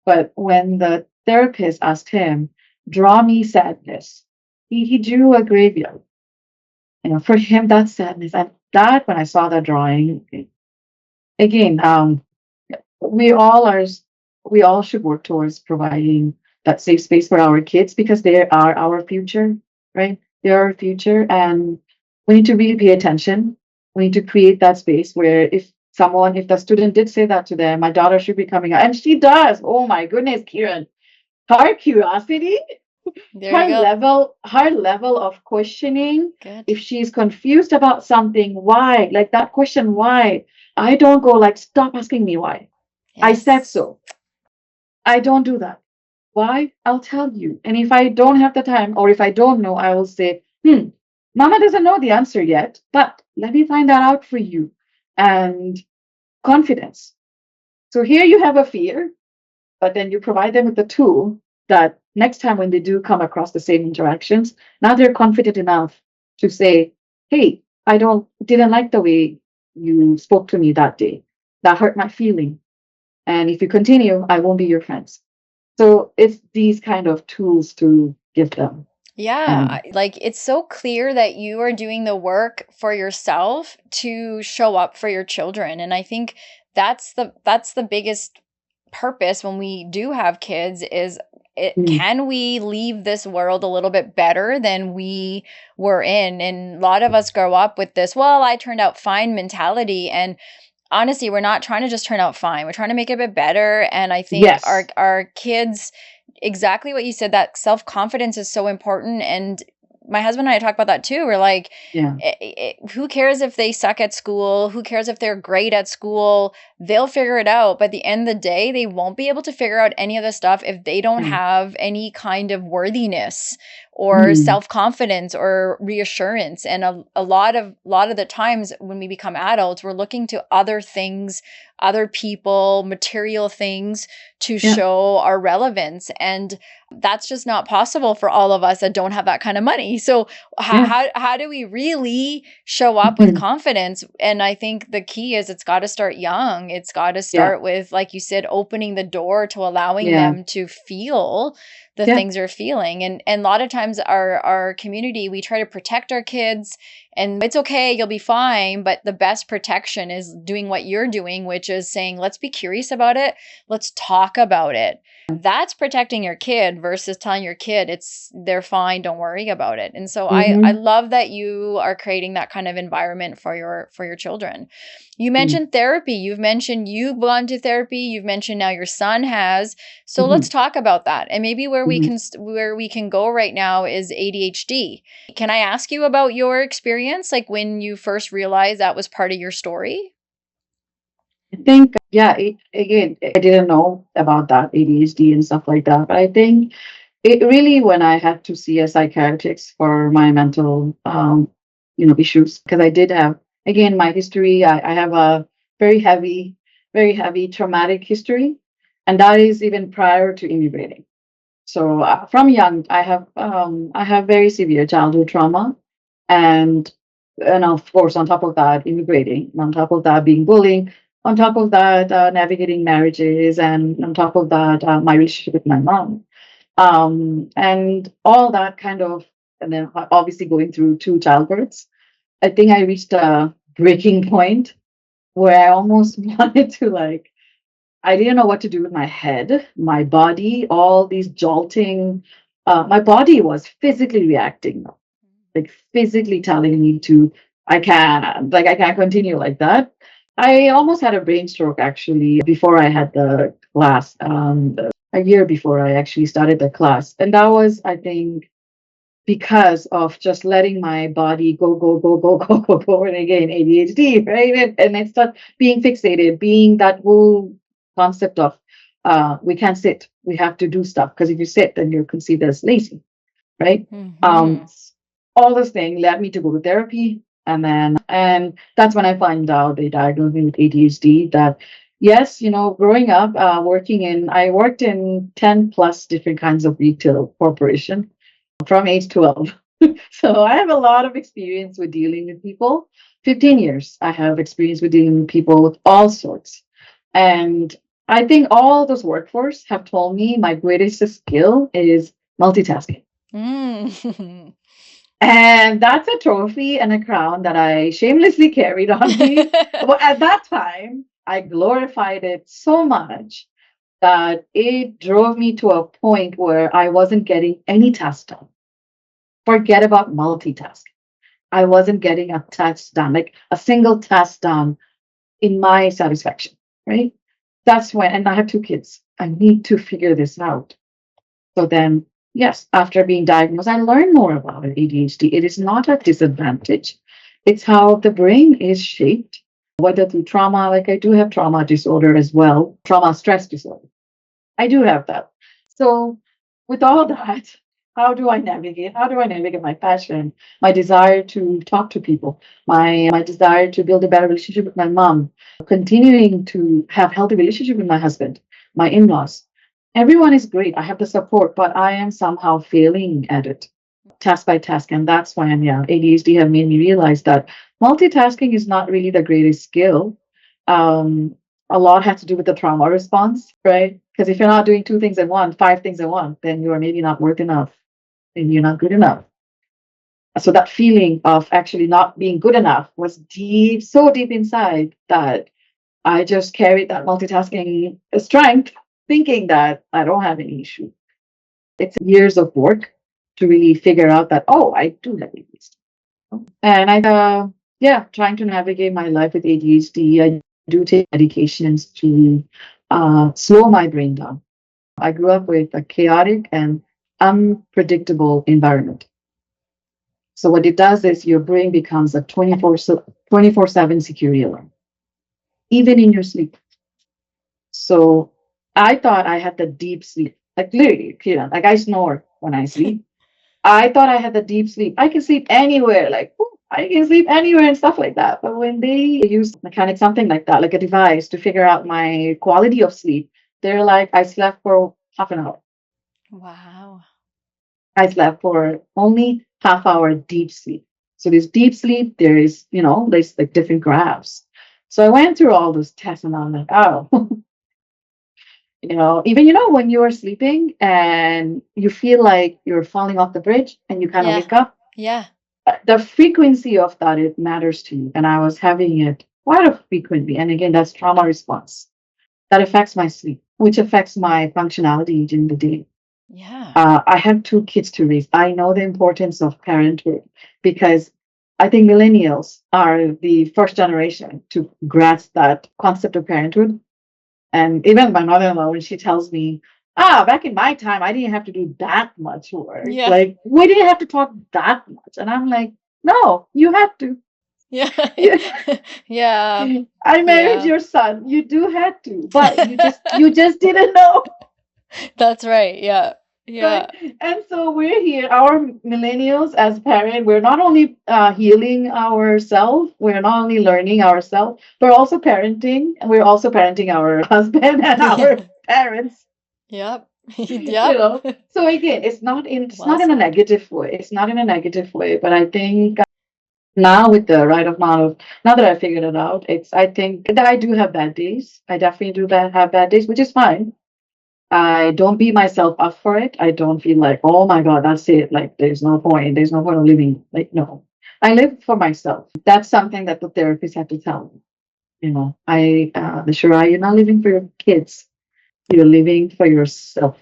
But when the therapist asked him, draw me sadness, he drew a graveyard. For him, that's sadness. And that, when I saw that drawing, again, we all are, we all should work towards providing that safe space for our kids, because they are our future, right? They're our future, and we need to really pay attention. We need to create that space where, if the student did say that to them, my daughter should be coming out, and she does. Oh my goodness, Kiran, her curiosity, There you go. her level of questioning. Good. If she's confused about something, why? Like that question, why? I don't go like, stop asking me why. I said Yes. so. I don't do that. Why? I'll tell you. And if I don't have the time, or if I don't know, I will say, Mama doesn't know the answer yet, but let me find that out for you. And confidence. So here you have a fear, but then you provide them with the tool that next time when they do come across the same interactions, now they're confident enough to say, hey, I didn't like the way you spoke to me that day. That hurt my feeling. And if you continue, I won't be your friends. So it's these kind of tools to give them. Yeah, And like it's so clear that you are doing the work for yourself to show up for your children. And I think that's the biggest purpose when we do have kids is mm, can we leave this world a little bit better than we were in? And a lot of us grow up with this, well, I turned out fine mentality. And honestly, we're not trying to just turn out fine. We're trying to make it a bit better. And I think our yes, our kids, exactly what you said, that self-confidence is so important. And my husband and I talk about that too. We're like, yeah, who cares if they suck at school? Who cares if they're great at school? They'll figure it out. But at the end of the day, they won't be able to figure out any of this stuff if they don't yeah, have any kind of worthiness or mm, self-confidence or reassurance. And a lot of the times when we become adults, we're looking to other things, other people, material things to yeah, show our relevance. And that's just not possible for all of us that don't have that kind of money. So yeah, how do we really show up with mhm, confidence? And I think the key is it's got to start young. It's got to yeah, start with, like you said, opening the door to allowing yeah, them to feel the yeah, things they're feeling. And a lot of times our community, we try to protect our kids and it's okay, you'll be fine. But the best protection is doing what you're doing, which is saying, let's be curious about it. Let's talk about it. That's protecting your kid versus telling your kid it's they're fine, don't worry about it. And so I mm-hmm, love that you are creating that kind of environment for your children. You mm, mentioned therapy. You've mentioned you've gone to therapy. You've mentioned now your son has. So mm-hmm, let's talk about that. And maybe mm-hmm. where we can go right now is ADHD. Can I ask you about your experience, like when you first realized that was part of your story? I think, yeah, again, I didn't know about that ADHD and stuff like that, but I think it really when I had to see a psychiatrist for my mental, issues, because I did have, again, my history, I have a very heavy, very heavy traumatic history, and that is even prior to immigrating. So from young, I have very severe childhood trauma, and of course, on top of that, immigrating, on top of that, being bullied, on top of that, navigating marriages, and on top of that, my relationship with my mom, and all that kind of, and then obviously going through two childbirths. I think I reached a breaking point where I almost wanted to like I didn't know what to do with my head, my body, all these jolting. My body was physically reacting, like physically telling me to, I can't continue like that. I almost had a brain stroke actually before I had the class, a year before I actually started the class. And that was, I think, because of just letting my body go, go, go, go, go, go, go, and again, ADHD, right? And it starts being fixated, being that whole concept of we can't sit, we have to do stuff. Because if you sit, then you're considered as lazy, right? Um, Mm-hmm. all this thing led me to go to therapy. And that's when I find out they diagnosed me with ADHD. That, yes, growing up, I worked in 10 plus different kinds of retail corporation from age 12. So I have a lot of experience with dealing with people. 15 years I have experience with dealing with people with all sorts. And I think all those workforce have told me my greatest skill is multitasking. Mm. And that's a trophy and a crown that I shamelessly carried on me. But at that time, I glorified it so much that it drove me to a point where I wasn't getting any task done. Forget about multitasking. I wasn't getting a task done, like a single task done in my satisfaction, right? That's when, and I have two kids. I need to figure this out. So then, yes, after being diagnosed, I learned more about ADHD. It is not a disadvantage. It's how the brain is shaped, whether through trauma, like I do have trauma disorder as well, trauma stress disorder. I do have that. So, with all that, how do I navigate? How do I navigate my passion, my desire to talk to people, my desire to build a better relationship with my mom, continuing to have healthy relationship with my husband, my in-laws. Everyone is great. I have the support, but I am somehow failing at it, task by task, and that's why ADHD have made me realize that multitasking is not really the greatest skill. Um, a lot has to do with the trauma response, right? Because if you're not doing two things at once, five things at once, then you are maybe not worth enough. and you're not good enough. So that feeling of actually not being good enough was deep, so deep inside that I just carried that multitasking strength, thinking that I don't have any issue. It's years of work to really figure out that, oh, I do have ADHD. And yeah, trying to navigate my life with ADHD. I do take medications to slow my brain down. I grew up with a chaotic and unpredictable environment. So what it does is your brain becomes a 24/7 security alarm, even in your sleep. So I thought I had the deep sleep. Like literally, Kiran, like I snore when I sleep. I thought I had the deep sleep. I can sleep anywhere, like I can sleep anywhere and stuff like that. But when they use mechanic something like that, like a device to figure out my quality of sleep, they're like, I slept for half an hour. Wow. I slept for only half hour deep sleep. So this deep sleep, there is, there's like different graphs. So I went through all those tests and I'm like, oh, even when you are sleeping and you feel like you're falling off the bridge and you kind of Yeah. wake up, Yeah. the frequency of that it matters to you. And I was having it quite a frequently. And again, that's trauma response that affects my sleep, which affects my functionality during the day. Yeah. I have two kids to raise. I know the importance of parenthood because I think millennials are the first generation to grasp that concept of parenthood. And even my mother-in-law, when she tells me, back in my time, I didn't have to do that much work. Yeah. Like, we didn't have to talk that much. And I'm like, no, you have to. Yeah. You, Yeah. I married Yeah. your son. You do have to, but you just didn't know. That's right. Yeah. Yeah. Right. And so we're here, our millennials as parents, we're not only healing ourselves, we're not only learning ourselves, we're also parenting, and we're also parenting our husband and our parents, Yep. you Yep. know. So again, it's Well not in a said. negative way. It's not in a negative way, but I think now with the right amount of now that I figured it out, I think that I do have bad days. I definitely do have bad days, which is fine. I don't beat myself up for it. I don't feel like, oh my God, that's it. Like, there's no point. There's no point of living. Like, no. I live for myself. That's something that the therapist had to tell me. The Shuraya, you're not living for your kids. You're living for yourself.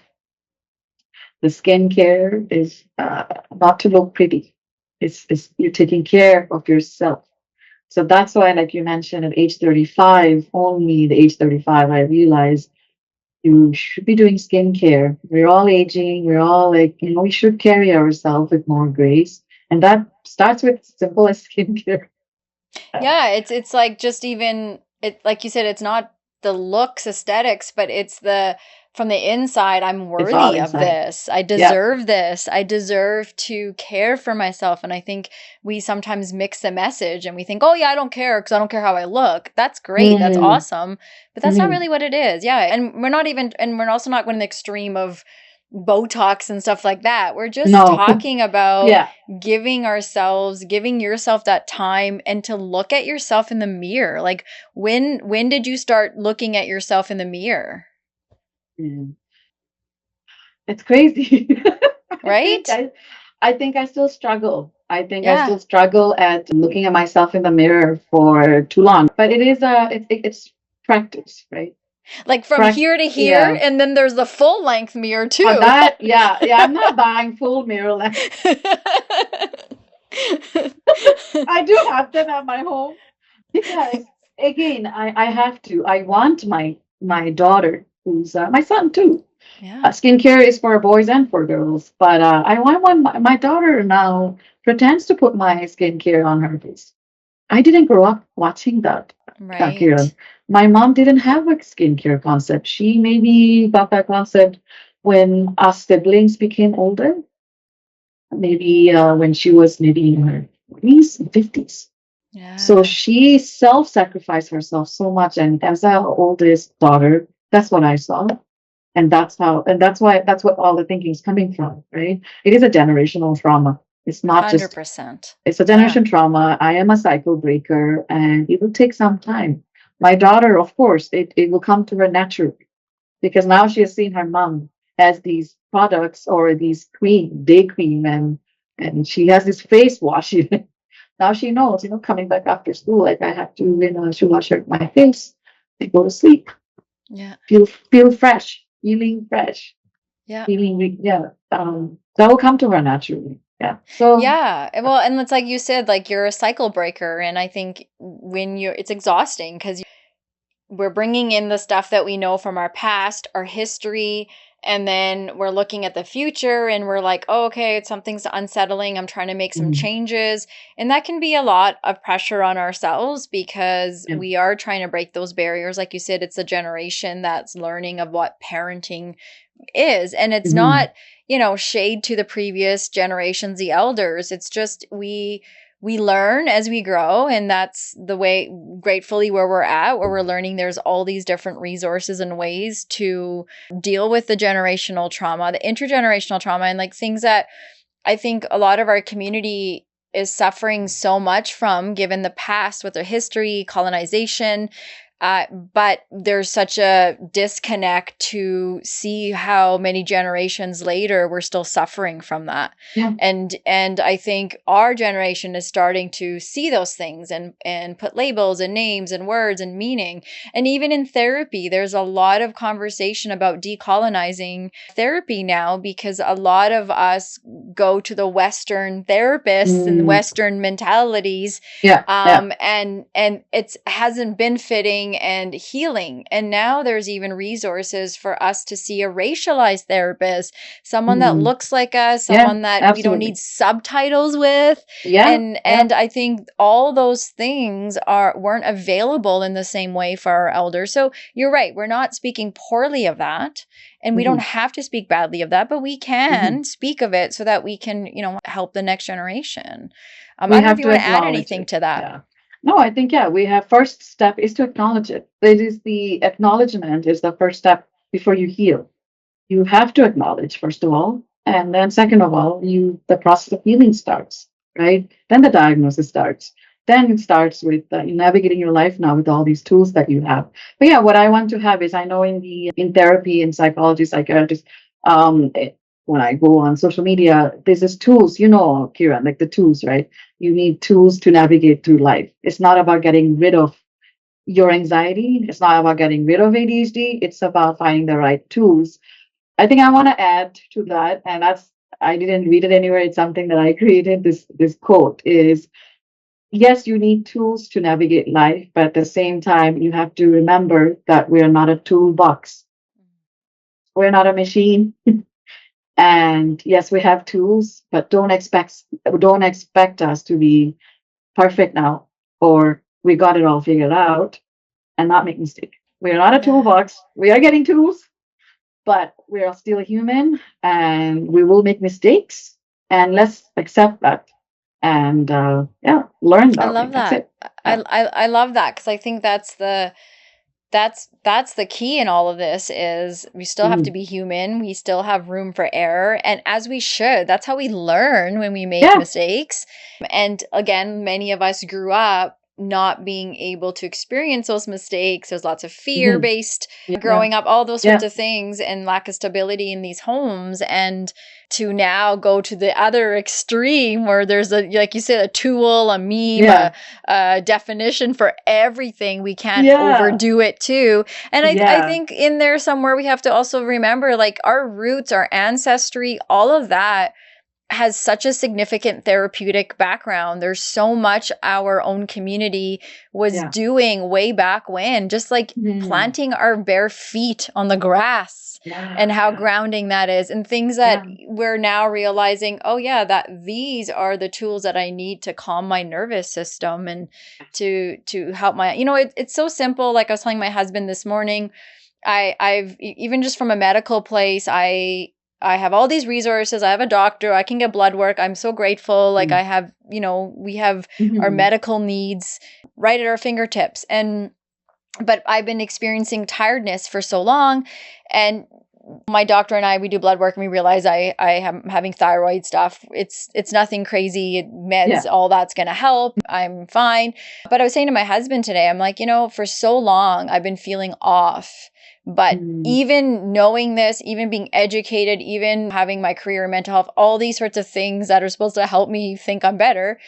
The skincare is not to look pretty. It's you're taking care of yourself. So that's why, like you mentioned, at age 35, only the age 35, I realized you should be doing skincare. We're all aging. We're all like, we should carry ourselves with more grace. And that starts with simple as skincare. Yeah, it's like just even it like you said, it's not the looks, aesthetics, but it's the from the inside, I'm It's all worthy of inside. this. I Yeah. deserve this. I deserve to care for myself. And I think we sometimes mix the message and we think, oh yeah, I don't care because I don't care how I look. That's great. That's Mm, awesome. But that's not mm. really what it is. Yeah. And we're also not going to the extreme of Botox and stuff like that. We're just No. talking about Yeah. giving yourself that time and to look at yourself in the mirror. Like when did you start looking at yourself in the mirror? Mm. It's crazy. I think Right? I think I still struggle. I think I Yeah. still struggle at looking at myself in the mirror for too long. But it is it's practice, right? Like from here to here, Yeah. and then there's the full length mirror On too. that, yeah, yeah. I'm not buying full mirror length. I do have them at my home because again, I have to. I want my daughter, who's my son too. Yeah. Skincare is for boys and for girls, but I want one. My daughter now pretends to put my skincare on her face. I didn't grow up watching that, Kiran. Right. My mom didn't have a skincare concept. She maybe got that concept when our siblings became older, maybe when she was maybe in her 40s and 50s. So Yeah. she self-sacrificed herself so much. And as our oldest daughter, that's what I saw. And that's what all the thinking is coming from, right? It is a generational trauma. It's not just, 100%. it's a Yeah. generation trauma. I am a cycle breaker and it will take some time. My daughter, of course, it will come to her naturally because now she has seen her mom has these products or these cream, day cream, and she has this face wash. Now she knows, coming back after school, like I have to, she wash my face and go to sleep. Yeah. Feel fresh, feeling fresh, Yeah. yeah. That will come to her naturally. Yeah. So Yeah. Well, and it's like you said, like you're a cycle breaker. And I think it's exhausting because we're bringing in the stuff that we know from our past, our history, and then we're looking at the future and we're like, oh, okay, something's unsettling. I'm trying to make some mhm, changes. And that can be a lot of pressure on ourselves because yeah. we are trying to break those barriers. Like you said, it's a generation that's learning of what parenting is. And it's Mhm, not, shade to the previous generations, the elders. It's just we learn as we grow, and that's the way, gratefully, where we're at, where we're learning there's all these different resources and ways to deal with the generational trauma, the intergenerational trauma, and like things that I think a lot of our community is suffering so much from, given the past with their history, colonization. But there's such a disconnect to see how many generations later we're still suffering from that. yeah. And I think our generation is starting to see those things and put labels and names and words and meaning. And even in therapy, there's a lot of conversation about decolonizing therapy now, because a lot of us go to the Western therapists and Mm, Western mentalities, yeah. Yeah. and it hasn't been fitting and healing. And now there's even resources for us to see a racialized therapist, someone that Mhm, looks like us, yeah. someone that we don't Absolutely. need subtitles with. Yeah. Yeah. And I think all those things weren't available in the same way for our elders. So you're right, we're not speaking poorly of that, and we don't Mhm, have to speak badly of that, but we mhm. can speak of it so that we can, help the next generation. I We don't know if have you to want to add acknowledge anything it. to that. Yeah. No, I think, yeah, we have first step is to acknowledge it. It is the acknowledgement is the first step before you heal. You have to acknowledge, first of all. And then second of all, the process of healing starts, right? Then the diagnosis starts. Then it starts with navigating your life now with all these tools that you have. But yeah, what I want to have is I know in therapy and psychology, psychiatrist, um, eh, when I go on social media, there's this tools, Kiran, like the tools, right? You need tools to navigate through life. It's not about getting rid of your anxiety. It's not about getting rid of ADHD. It's about finding the right tools. I think I want to add to that, and I didn't read it anywhere. It's something that I created. This quote is, yes, you need tools to navigate life, but at the same time, you have to remember that we're not a toolbox. We're not a machine. And yes, we have tools, but don't expect us to be perfect now, or we got it all figured out and not make mistake. We're not a Yeah. toolbox. We are getting tools, but we are still human and we will make mistakes. And let's accept that and yeah, learn I that way. love That's that. it. Yeah. I love that, because I think that's the key in all of this is we still have to Mhm. be human. We still have room for error, and as we should. That's how we learn, when we make Yeah. mistakes. And again, many of us grew up not being able to experience those mistakes. There's lots of fear Mhm. based Yeah. growing up, all those sorts Yeah. of things, and lack of stability in these homes. And to now go to the other extreme where there's like you said, a tool, a meme, Yeah. a definition for everything. We can't Yeah. overdo it too. And I Yeah. think in there somewhere we have to also remember, like, our roots, our ancestry, all of that has such a significant therapeutic background. There's so much our own community was Yeah. doing way back when, just like Mhm. planting our bare feet on the grass, Yeah. and how Yeah. grounding that is, and things that Yeah. we're now realizing, oh yeah, that these are the tools that I need to calm my nervous system and to help my, it's so simple. Like I was telling my husband this morning, even just from a medical place, I have all these resources. I have a doctor. I can get blood work. I'm so grateful. Like Mhm. I have, we have our Mhm. medical needs right at our fingertips. But I've been experiencing tiredness for so long, and my doctor and I, we do blood work and we realize I am having thyroid stuff. It's nothing crazy. Meds, Yeah. all that's going to help. I'm fine. But I was saying to my husband today, I'm like, for so long I've been feeling off. But Mm, even knowing this, even being educated, even having my career in mental health, all these sorts of things that are supposed to help me think I'm better,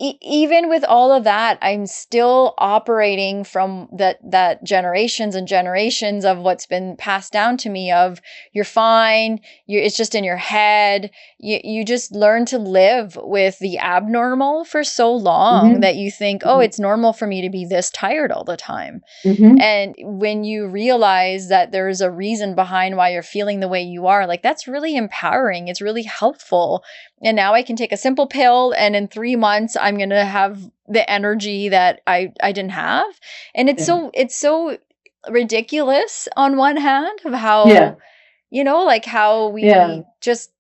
even with all of that, I'm still operating from that generations and generations of what's been passed down to me of you're fine, it's just in your head. You just learn to live with the abnormal for so long mhm, that you think, oh, mhm, it's normal for me to be this tired all the time. mhm. And when you realize that there's a reason behind why you're feeling the way you are, like that's really empowering. It's really helpful. And now I can take a simple pill and in 3 months I'm going to have the energy that I didn't have. And Yeah. it's so ridiculous on one hand of Yeah. how, like how Yeah. we just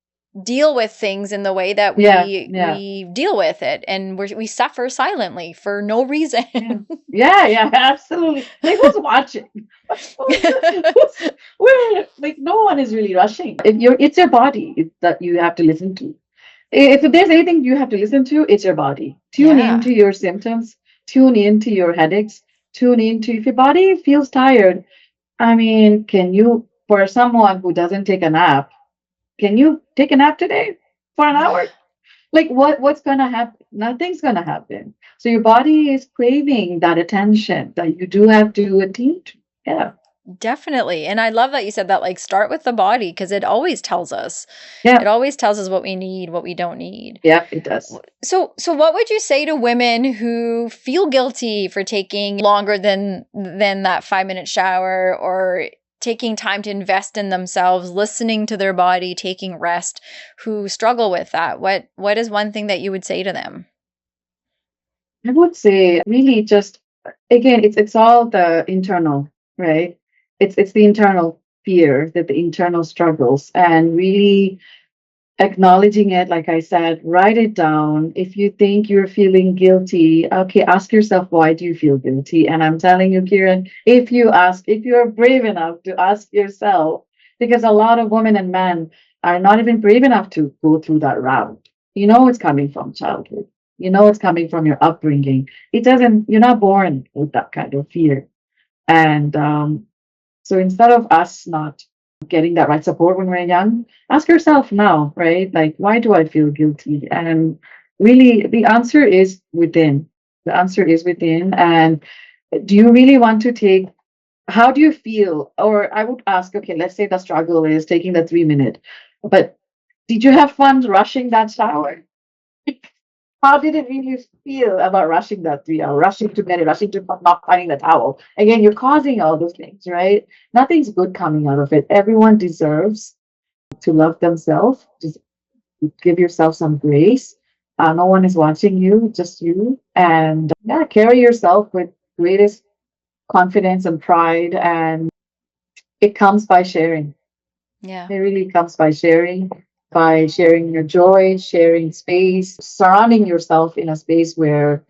deal with things in the way that Yeah. Yeah. we deal with it, and we suffer silently for no reason. Yeah. Yeah. Yeah. Absolutely. Like who's watching? Who's, like no one is really rushing. If you're, it's your body that you have to listen to. If there's anything you have to listen to, it's your body. Tune Yeah, into your symptoms. Tune into your headaches. Tune into if your body feels tired. I mean, can you, for someone who doesn't take a nap, can you take a nap today for an yeah. hour? Like what's gonna happen? Nothing's gonna happen. So your body is craving that attention that you do have to attend to. Yeah. Definitely. And I love that you said that, like, start with the body because it always tells us. Yeah. It always tells us what we need, what we don't need. Yeah, it does. So what would you say to women who feel guilty for taking longer than that 5-minute shower, or taking time to invest in themselves, listening to their body, taking rest, who struggle with that? What is one thing that you would say to them? I would say really just again, it's all the internal, right? It's the internal fear, that the internal struggles, and really acknowledging it, like I said, write it down. If you think you're feeling guilty, okay, ask yourself, why do you feel guilty? And I'm telling you, Kiran, if you're brave enough to ask yourself, because a lot of women and men are not even brave enough to go through that route. You know it's coming from childhood. You know it's coming from your upbringing. It doesn't, you're not born with that kind of fear. And so instead of us not getting that right support when we're young, ask yourself now, right? Like, why do I feel guilty? And really, the answer is within. The answer is within. And do you really want to take, how do you feel? Or I would ask, okay, let's say the struggle is taking the 3 minute, but did you have fun rushing that shower? How did it really feel about rushing that 3 hour, rushing to bed, rushing to not finding the towel? Again, you're causing all those things, right? Nothing's good coming out of it. Everyone deserves to love themselves. Just give yourself some grace. No one is watching you, just you. And yeah, carry yourself with greatest confidence and pride. And it comes by sharing. Yeah. It really comes by sharing your joy, sharing space, surrounding yourself in a space where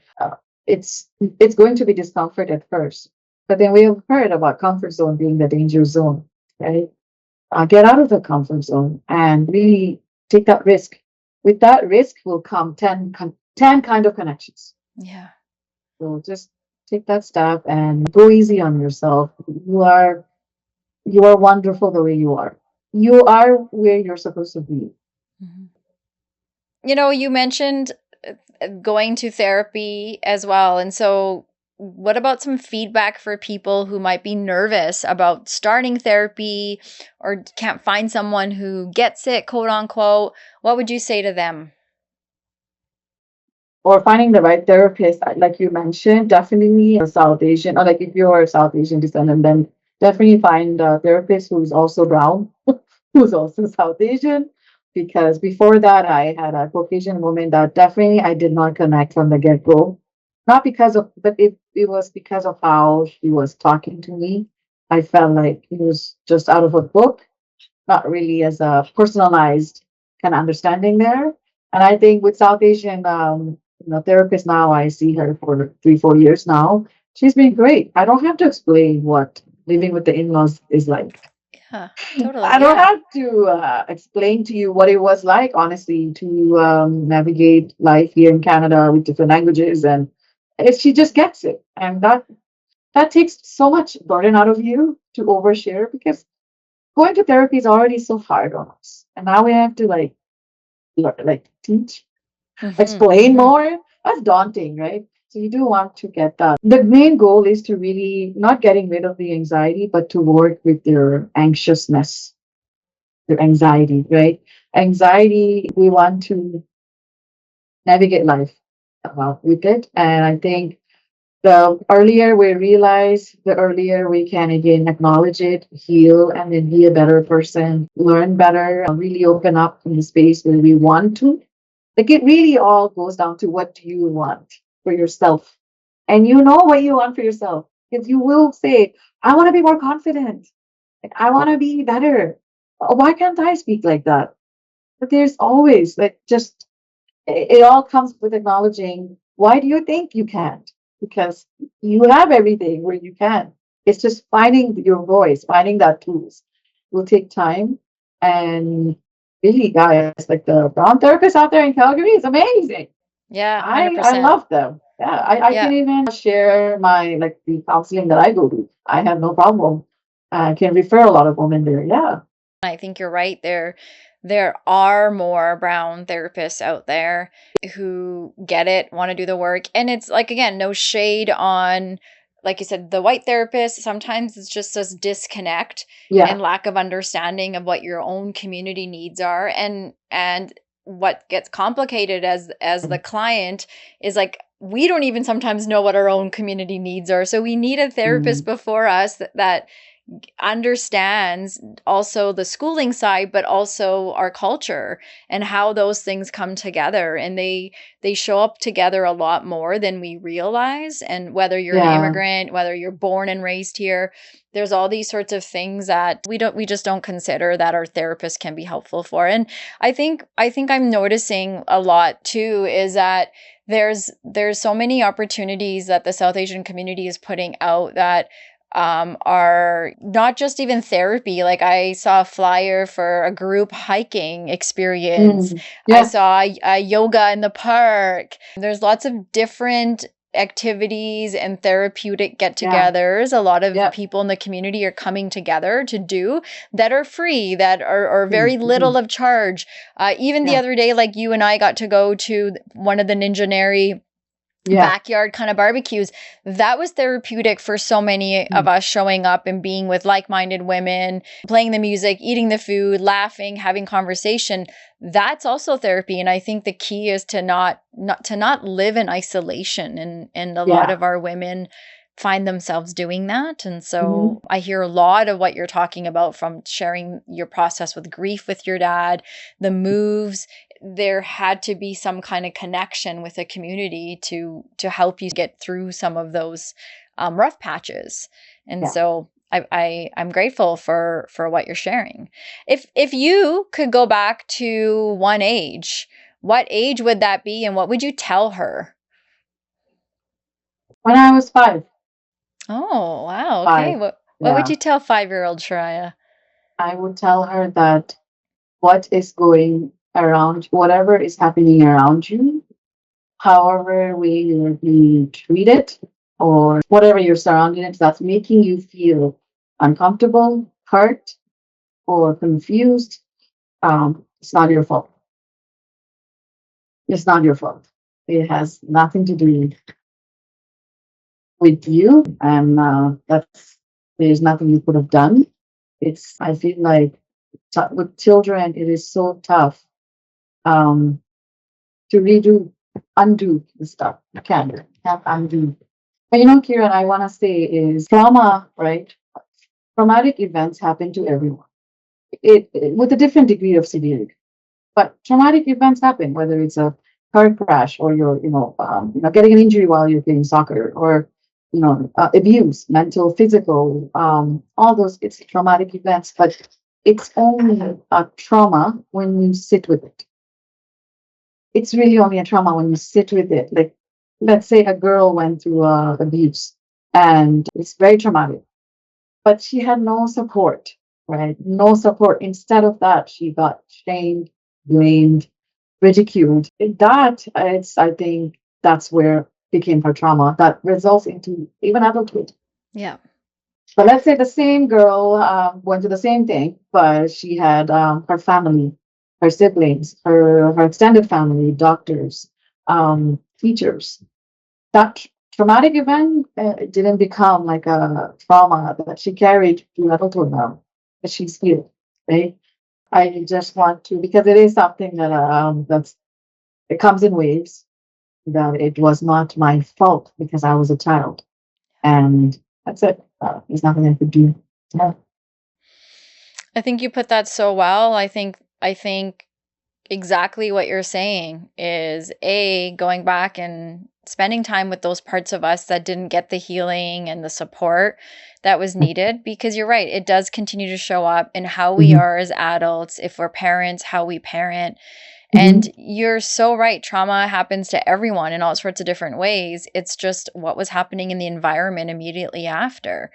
it's it's going to be discomfort at first. But then we have heard about comfort zone being the danger zone, right? Get out of the comfort zone and really take that risk. With that risk will come 10 kind of connections. Yeah. So just take that step and go easy on yourself. You are wonderful the way you are. You are where you're supposed to be. Mhm. You mentioned going to therapy as well. And so, what about some feedback for people who might be nervous about starting therapy or can't find someone who gets it, quote unquote? What would you say to them? Or finding the right therapist, like you mentioned, definitely a South Asian, or like if you're a South Asian descendant, then definitely find a therapist who's also brown, who's also South Asian. Because before that, I had a Caucasian woman that definitely I did not connect from the get go. Not because of, but it was because of how she was talking to me. I felt like it was just out of a book, not really as a personalized kind of understanding there. And I think with South Asian, therapist now, I see her for 3, 4 years now. She's been great. I don't have to explain what living with the in-laws is like. Yeah, totally. I don't Yeah. have to explain to you what it was like, honestly, to navigate life here in Canada with different languages, and if she just gets it, and that takes so much burden out of you to overshare because going to therapy is already so hard on us, and now we have to like teach, Hmm. explain Hmm. more. That's daunting, right? So you do want to get that. The main goal is to really not getting rid of the anxiety, but to work with your anxiousness, your anxiety, right? Anxiety, we want to navigate life with it. And I think the earlier we realize, the earlier we can again acknowledge it, heal, and then be a better person, learn better, really open up in the space where we want to. Like it really all goes down to what do you want for yourself. And you know what you want for yourself. Because you will say, I want to be more confident. Like, I want to be better. Why can't I speak like that? But there's always like just it all comes with acknowledging why do you think you can't? Because you have everything where you can. It's just finding your voice, finding that tools will take time. And really, guys, like the brown therapists out there in Calgary is amazing. Yeah, I 100%. love them. Yeah, I can Yeah. even share my like the counseling that I go to. I have no problem. I can refer a lot of women there. Yeah. I think you're right. There are more brown therapists out there who get it, want to do the work. And it's like again, no shade on, like you said, the white therapist. Sometimes it's just this disconnect Yeah. and lack of understanding of what your own community needs are. And what gets complicated as the client is like we don't even sometimes know what our own community needs are. So we need a therapist Mm. before us that understands also the schooling side but also our culture and how those things come together, and they show up together a lot more than we realize. And whether you're an Yeah. immigrant, whether you're born and raised here, there's all these sorts of things that we just don't consider that our therapist can be helpful for. And I think I'm noticing a lot too is that there's so many opportunities that the South Asian community is putting out that are not just even therapy. Like I saw a flyer for a group hiking experience. Mm. I Yeah. saw a yoga in the park. There's lots of different activities and therapeutic Yeah. get-togethers a lot of Yeah. people in the community are coming together to do that are free, that are Mm, very mhm. little of charge. Even the Yeah. other day, like you and I got to go to one of the Ninja Neri Yeah. backyard kind of barbecues. That was therapeutic for so many of Mm. us, showing up and being with like-minded women, playing the music, eating the food, laughing, having conversation. That's also therapy. And I think the key is to not live in isolation, and a lot Yeah. of our women find themselves doing that. And Mhm. so I hear a lot of what you're talking about, from sharing your process with grief with your dad, the moves. There had to be some kind of connection with a community to help you get through some of those rough patches. And Yeah. so I'm grateful for what you're sharing. If you could go back to one age, what age would that be, and what would you tell her? When I was five, Oh, wow. Okay. five, What would yeah, you tell 5-year-old Shuraya? I would tell her that what is going around, whatever is happening around you, however way you're being treated, or whatever you're surrounded in, that's making you feel uncomfortable, hurt, or confused, it's not your fault. It's not your fault. It has nothing to do with you, and that's there's nothing you could have done. It's I feel like with children, it is so tough um, to undo the stuff. You can't undo. But Kiran, I want to say is trauma, right? Traumatic events happen to everyone. It with a different degree of severity. But traumatic events happen, whether it's a car crash or you're, getting an injury while you're playing soccer, or abuse, mental, physical, all those. It's traumatic events, but it's only a trauma when you sit with it. It's really only a trauma when you sit with it. Like, let's say a girl went through abuse, and it's very traumatic, but she had no support. right? No support. Instead of that, she got shamed, blamed, ridiculed. I think that's where became her trauma that results into even adulthood. Yeah. But let's say the same girl went to the same thing, but she had her family, her siblings, her extended family, doctors, teachers. That traumatic event didn't become like a trauma that she carried to adulthood now, that she's healed. Right? I just want to, because it is something that it comes in waves. That it was not my fault because I was a child, and that's it. There's nothing I could do. Yeah. I think you put that so well. I think exactly what you're saying is going back and spending time with those parts of us that didn't get the healing and the support that was needed, because you're right, it does continue to show up in how we Mhm. are as adults, if we're parents, how we parent. Mhm. And you're so right. Trauma happens to everyone in all sorts of different ways. It's just what was happening in the environment immediately after.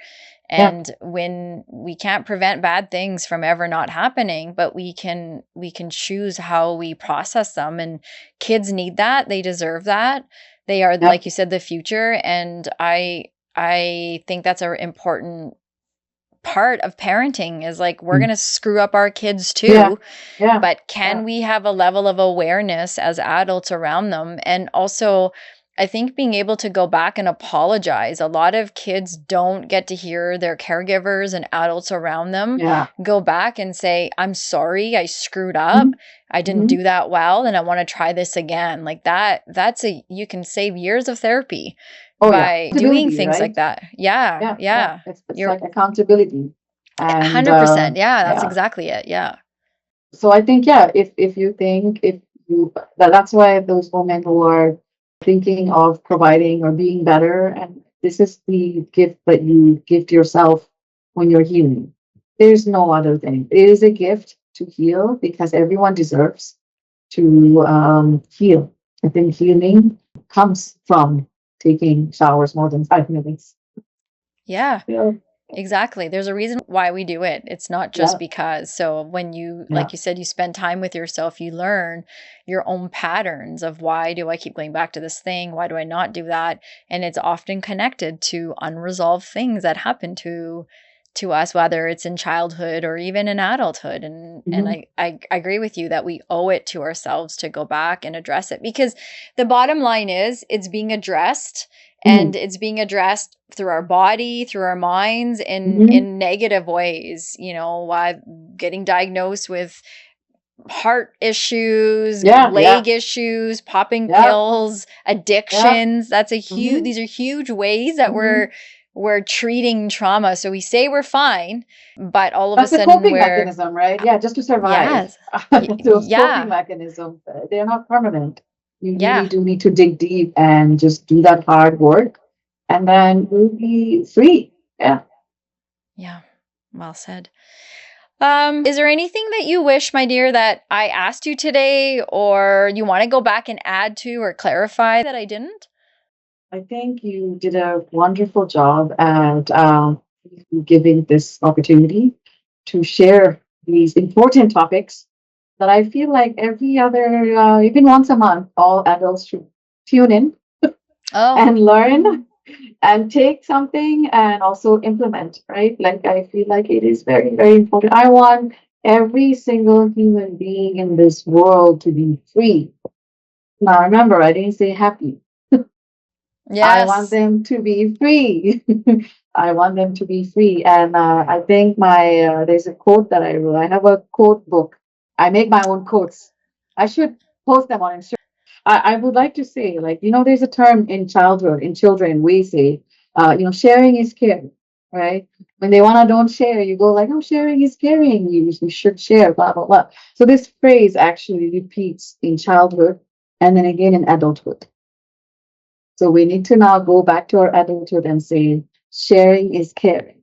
Yeah. And when we can't prevent bad things from ever not happening, but we can choose how we process them. And kids need that. They deserve that. They are, Yeah. like you said, the future. And I think that's an important part of parenting, is like, we're going to screw up our kids Yeah. too, Yeah. but Yeah. can we have a level of awareness as adults around them? And also, I think being able to go back and apologize. A lot of kids don't get to hear their caregivers and adults around them Yeah. go back and say, I'm sorry, I screwed up. Mhm. I didn't Mhm. do that well, and I want to try this again. Like you can save years of therapy Oh yeah. by doing Accountability, things right? like that. Yeah, Yeah. Yeah. yeah. It's You're like accountability, and 100%. Yeah, that's yeah. exactly it. Yeah. So I think, yeah, if you think, if you that's why those women who are thinking of providing or being better, and this is the gift that you give to yourself when you're healing. There's no other thing. It is a gift to heal because everyone deserves to heal. I think healing comes from taking showers more than 5 minutes. Yeah. Yeah, Exactly. There's a reason why we do it. It's not just yeah, because. So when you, yeah. like you said, you spend time with yourself, you learn your own patterns of, why do I keep going back to this thing? Why do I not do that? And it's often connected to unresolved things that happen to us, whether it's in childhood or even in adulthood. And Mhm. I agree with you that we owe it to ourselves to go back and address it, because the bottom line is, it's being addressed, Mhm. and it's being addressed through our body, through our minds, Mhm. in negative ways. Getting diagnosed with heart issues, Yeah, yeah, leg issues, popping yeah, pills, yeah. addictions. That's a huge Mhm. These are huge ways that Mhm. we're treating trauma. So we say we're fine, but all of a That's a sudden coping we're mechanism, right? Yeah, just to survive. yes. Those coping Yeah. mechanisms, they're not permanent. You really Yeah. do need to dig deep and just do that hard work, and then you'll be free. Yeah. Yeah. Well said. Is there anything that you wish, my dear, that I asked you today, or you want to go back and add to or clarify that I didn't? I think you did a wonderful job at giving this opportunity to share these important topics that I feel like every other, even once a month, all adults should tune in Oh, and learn and take something and also implement, right? Like, I feel like it is very, very important. I want every single human being in this world to be free. Now, remember, I didn't say happy. I want yes. them to be free. I want them to be free. And I think there's a quote that I wrote. I have a quote book. I make my own quotes. I should post them on Instagram. I would like to say, like, there's a term in childhood, in children, we say, sharing is caring, right? When they want to don't share, you go like, oh, sharing is caring. You should share, blah, blah, blah. So this phrase actually repeats in childhood and then again in adulthood. So we need to now go back to our adulthood and say, sharing is caring.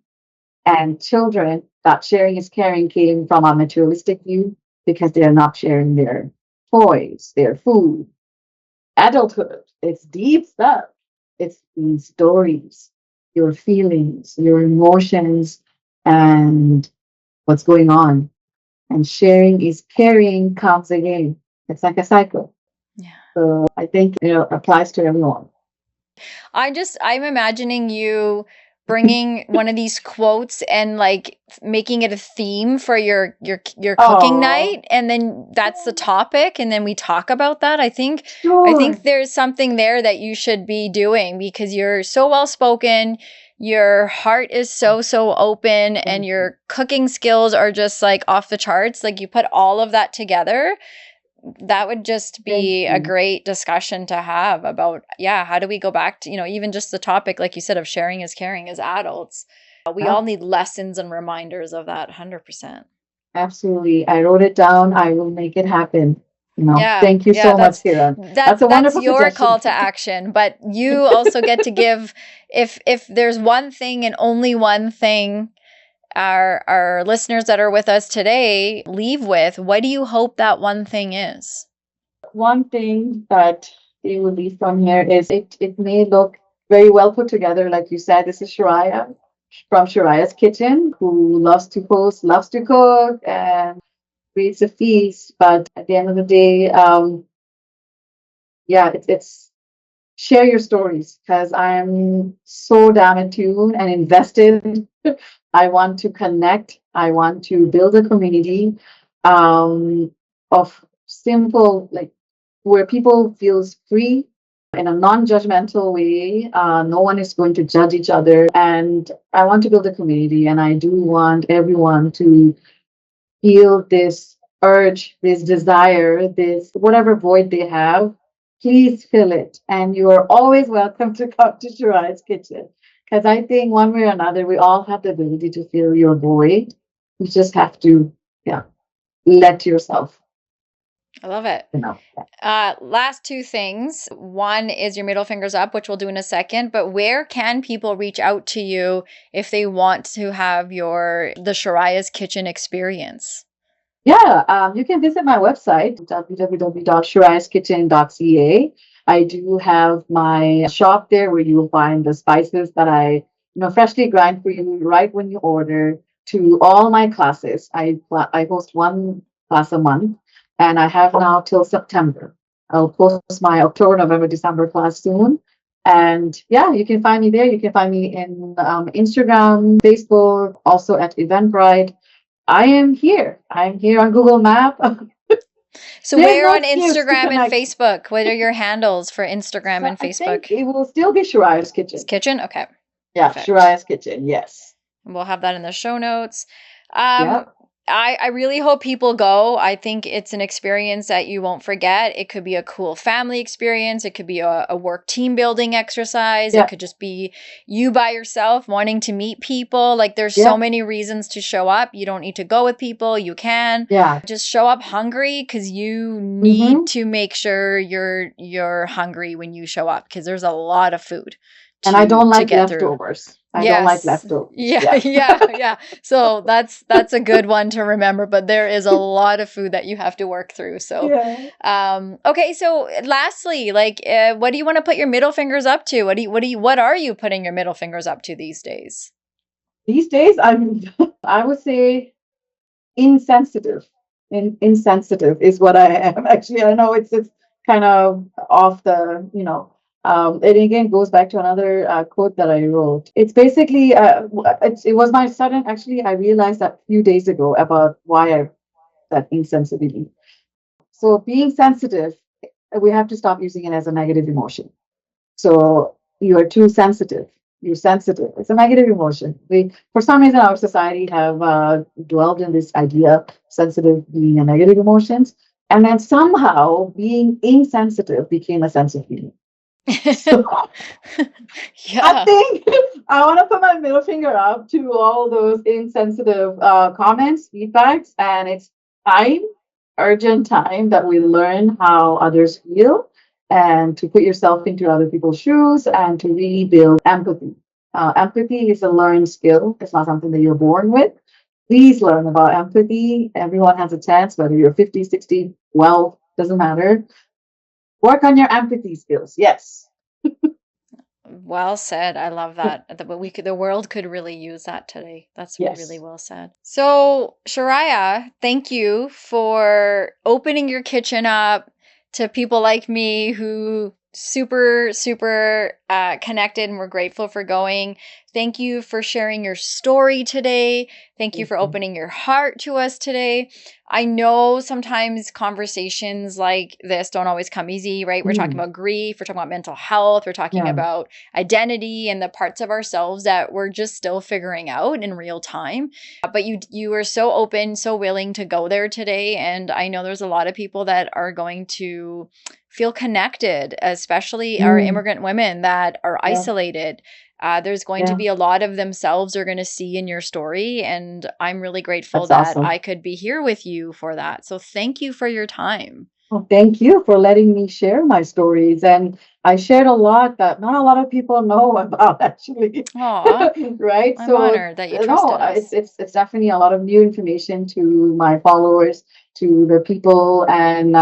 And children, that sharing is caring came from a materialistic view because they're not sharing their toys, their food. Adulthood, it's deep stuff. It's these stories, your feelings, your emotions, and what's going on. And sharing is caring comes again. It's like a cycle. Yeah. So I think applies to everyone. I'm imagining you bringing one of these quotes and like making it a theme for your cooking Oh, night, and then that's the topic, and then we talk about that. I sure. think there's something there that you should be doing, because you're so well spoken, your heart is so open, and your cooking skills are just like off the charts. Like, you put all of that together, that would just Thank be a you. great discussion to have about, yeah, how do we go back to, even just the topic, like you said, of sharing is caring as adults. We Yeah, all need lessons and reminders of that. 100%. absolutely. I wrote it down. I will make it happen. Yeah, Thank you yeah, so much, Kiran. That's a that's wonderful your suggestion. call to action, but you also get to give, if there's one thing and only one thing our listeners that are with us today leave with, what do you hope that one thing is? One thing that they will leave from here is it may look very well put together. Like you said, this is Shuraya from Shuraya's Kitchen, who loves to host, loves to cook, and creates a feast. But at the end of the day, yeah, it's share your stories because I'm so damn attuned and invested. I want to connect. I want to build a community um, of simple, like where people feels free in a non-judgmental way. No one is going to judge each other, and I want to build a community. And I do want everyone to feel this urge, this desire, this whatever void they have, please fill it. And you are always welcome to come to Shiraya's Kitchen. Because I think one way or another, we all have the ability to fill your void. You just have to, yeah, let yourself, I love it. you know. Last two things. One is your middle fingers up, which we'll do in a second. But where can people reach out to you if they want to have the Sharaya's Kitchen experience? Yeah, you can visit my website, www.shurayaskitchen.ca. I do have my shop there where you will find the spices that I freshly grind for you right when you order. To all my classes, I host one class a month, and I have now till September. I'll post my October, November, December class soon. And yeah, you can find me there. You can find me in Instagram, Facebook, also at Eventbrite. I am here. I'm here on Google Map. So There's where no on excuse to Instagram and connect. Facebook? What are your handles for Instagram So and I think Facebook? it will still be Shuraya's It's Kitchen. Kitchen? Okay. Yeah, Perfect. Shuraya's Kitchen. Yes. We'll have that in the show notes. Yeah. Um, I really hope people go. I think it's an experience that you won't forget. It could be a cool family experience. It could be a work team building exercise. It Yeah. could just be you by yourself wanting to meet people. Like, there's so Yeah. many reasons to show up. You don't need to go with people. You can Yeah. just show up hungry, because you need Mm-hmm. to make sure you're hungry when you show up, because there's a lot of food And I don't to like get through. leftovers. I don't like Yes. leftovers. Yeah, Yeah. yeah. So that's a good one to remember, but there is a lot of food that you have to work through. So Yeah. okay, so lastly, like what do you want to put your middle fingers up to? What are you putting your middle fingers up to these days? These days, I would say insensitive. Insensitive is what I am. Actually, I know it's kind of off the. It again goes back to another quote that I wrote. It's basically it was my sudden. Actually, I realized that a few days ago about why I that insensitivity. So being sensitive, we have to stop using it as a negative emotion. So you are too sensitive. You're sensitive. It's a negative emotion. We, for some reason, our society have dwelled in this idea sensitive being a negative emotions, and then somehow being insensitive became a sense of feeling. So I Yeah. think I want to put my middle finger up to all those insensitive comments, feedbacks, and it's time, urgent time that we learn how others feel and to put yourself into other people's shoes and to really build empathy. Empathy is a learned skill. It's not something that you're born with. Please learn about empathy. Everyone has a chance, whether you're 50, 60, well, doesn't matter. Work on your empathy skills. Yes. Well said. I love that. The world could really use that today. That's really Yes. well said. So, Shuraya, thank you for opening your kitchen up to people like me who super connected, and we're grateful for going. Thank you for sharing your story today. Thank you Thank for you. opening your heart to us today. I know sometimes conversations like this don't always come easy, right? We're talking Mm, about grief, we're talking about mental health, we're talking yeah. about identity and the parts of ourselves that we're just still figuring out in real time. But you were so open, so willing to go there today, and I know there's a lot of people that are going to feel connected, especially our Mm, immigrant women that are yeah. isolated. There's going to Yeah. be a lot of themselves are going to see in your story, and I'm really grateful That's that awesome. I could be here with you for that. So thank you for your time. Well, thank you for letting me share my stories. And I shared a lot that not a lot of people know about, actually. Aw, Right? I'm So, honored that you no, trusted us. it's definitely a lot of new information to my followers, to the people, and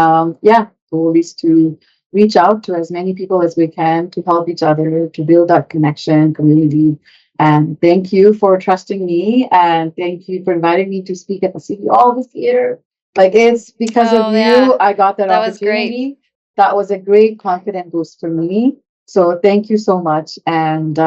yeah, always to reach out to as many people as we can to help each other to build that connection, community. And thank you for trusting me, and thank you for inviting me to speak at the City Hall this year. Like, it's because of Oh, yeah, you I got that that was great. opportunity. That was a great confident boost for me. So thank you so much. And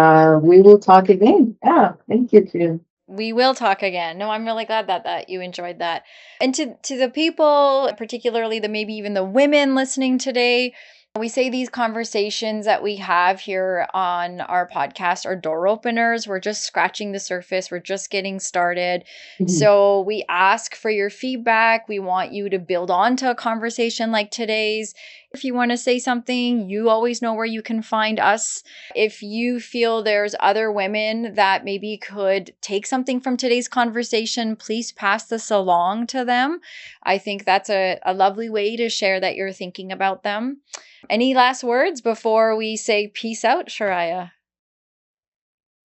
we will talk again. Yeah. Thank you, Kiran. We will talk again. No, I'm really glad that you enjoyed that. And to the people, particularly the maybe even the women listening today, we say these conversations that we have here on our podcast are door openers. We're just scratching the surface. We're just getting started. Mhm. So we ask for your feedback. We want you to build onto a conversation like today's. If you want to say something, you always know where you can find us. If you feel there's other women that maybe could take something from today's conversation, please pass this along to them. I think that's a lovely way to share that you're thinking about them. Any last words before we say peace out, Shuraya?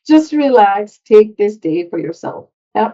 Just relax. Take this day for yourself. Yeah.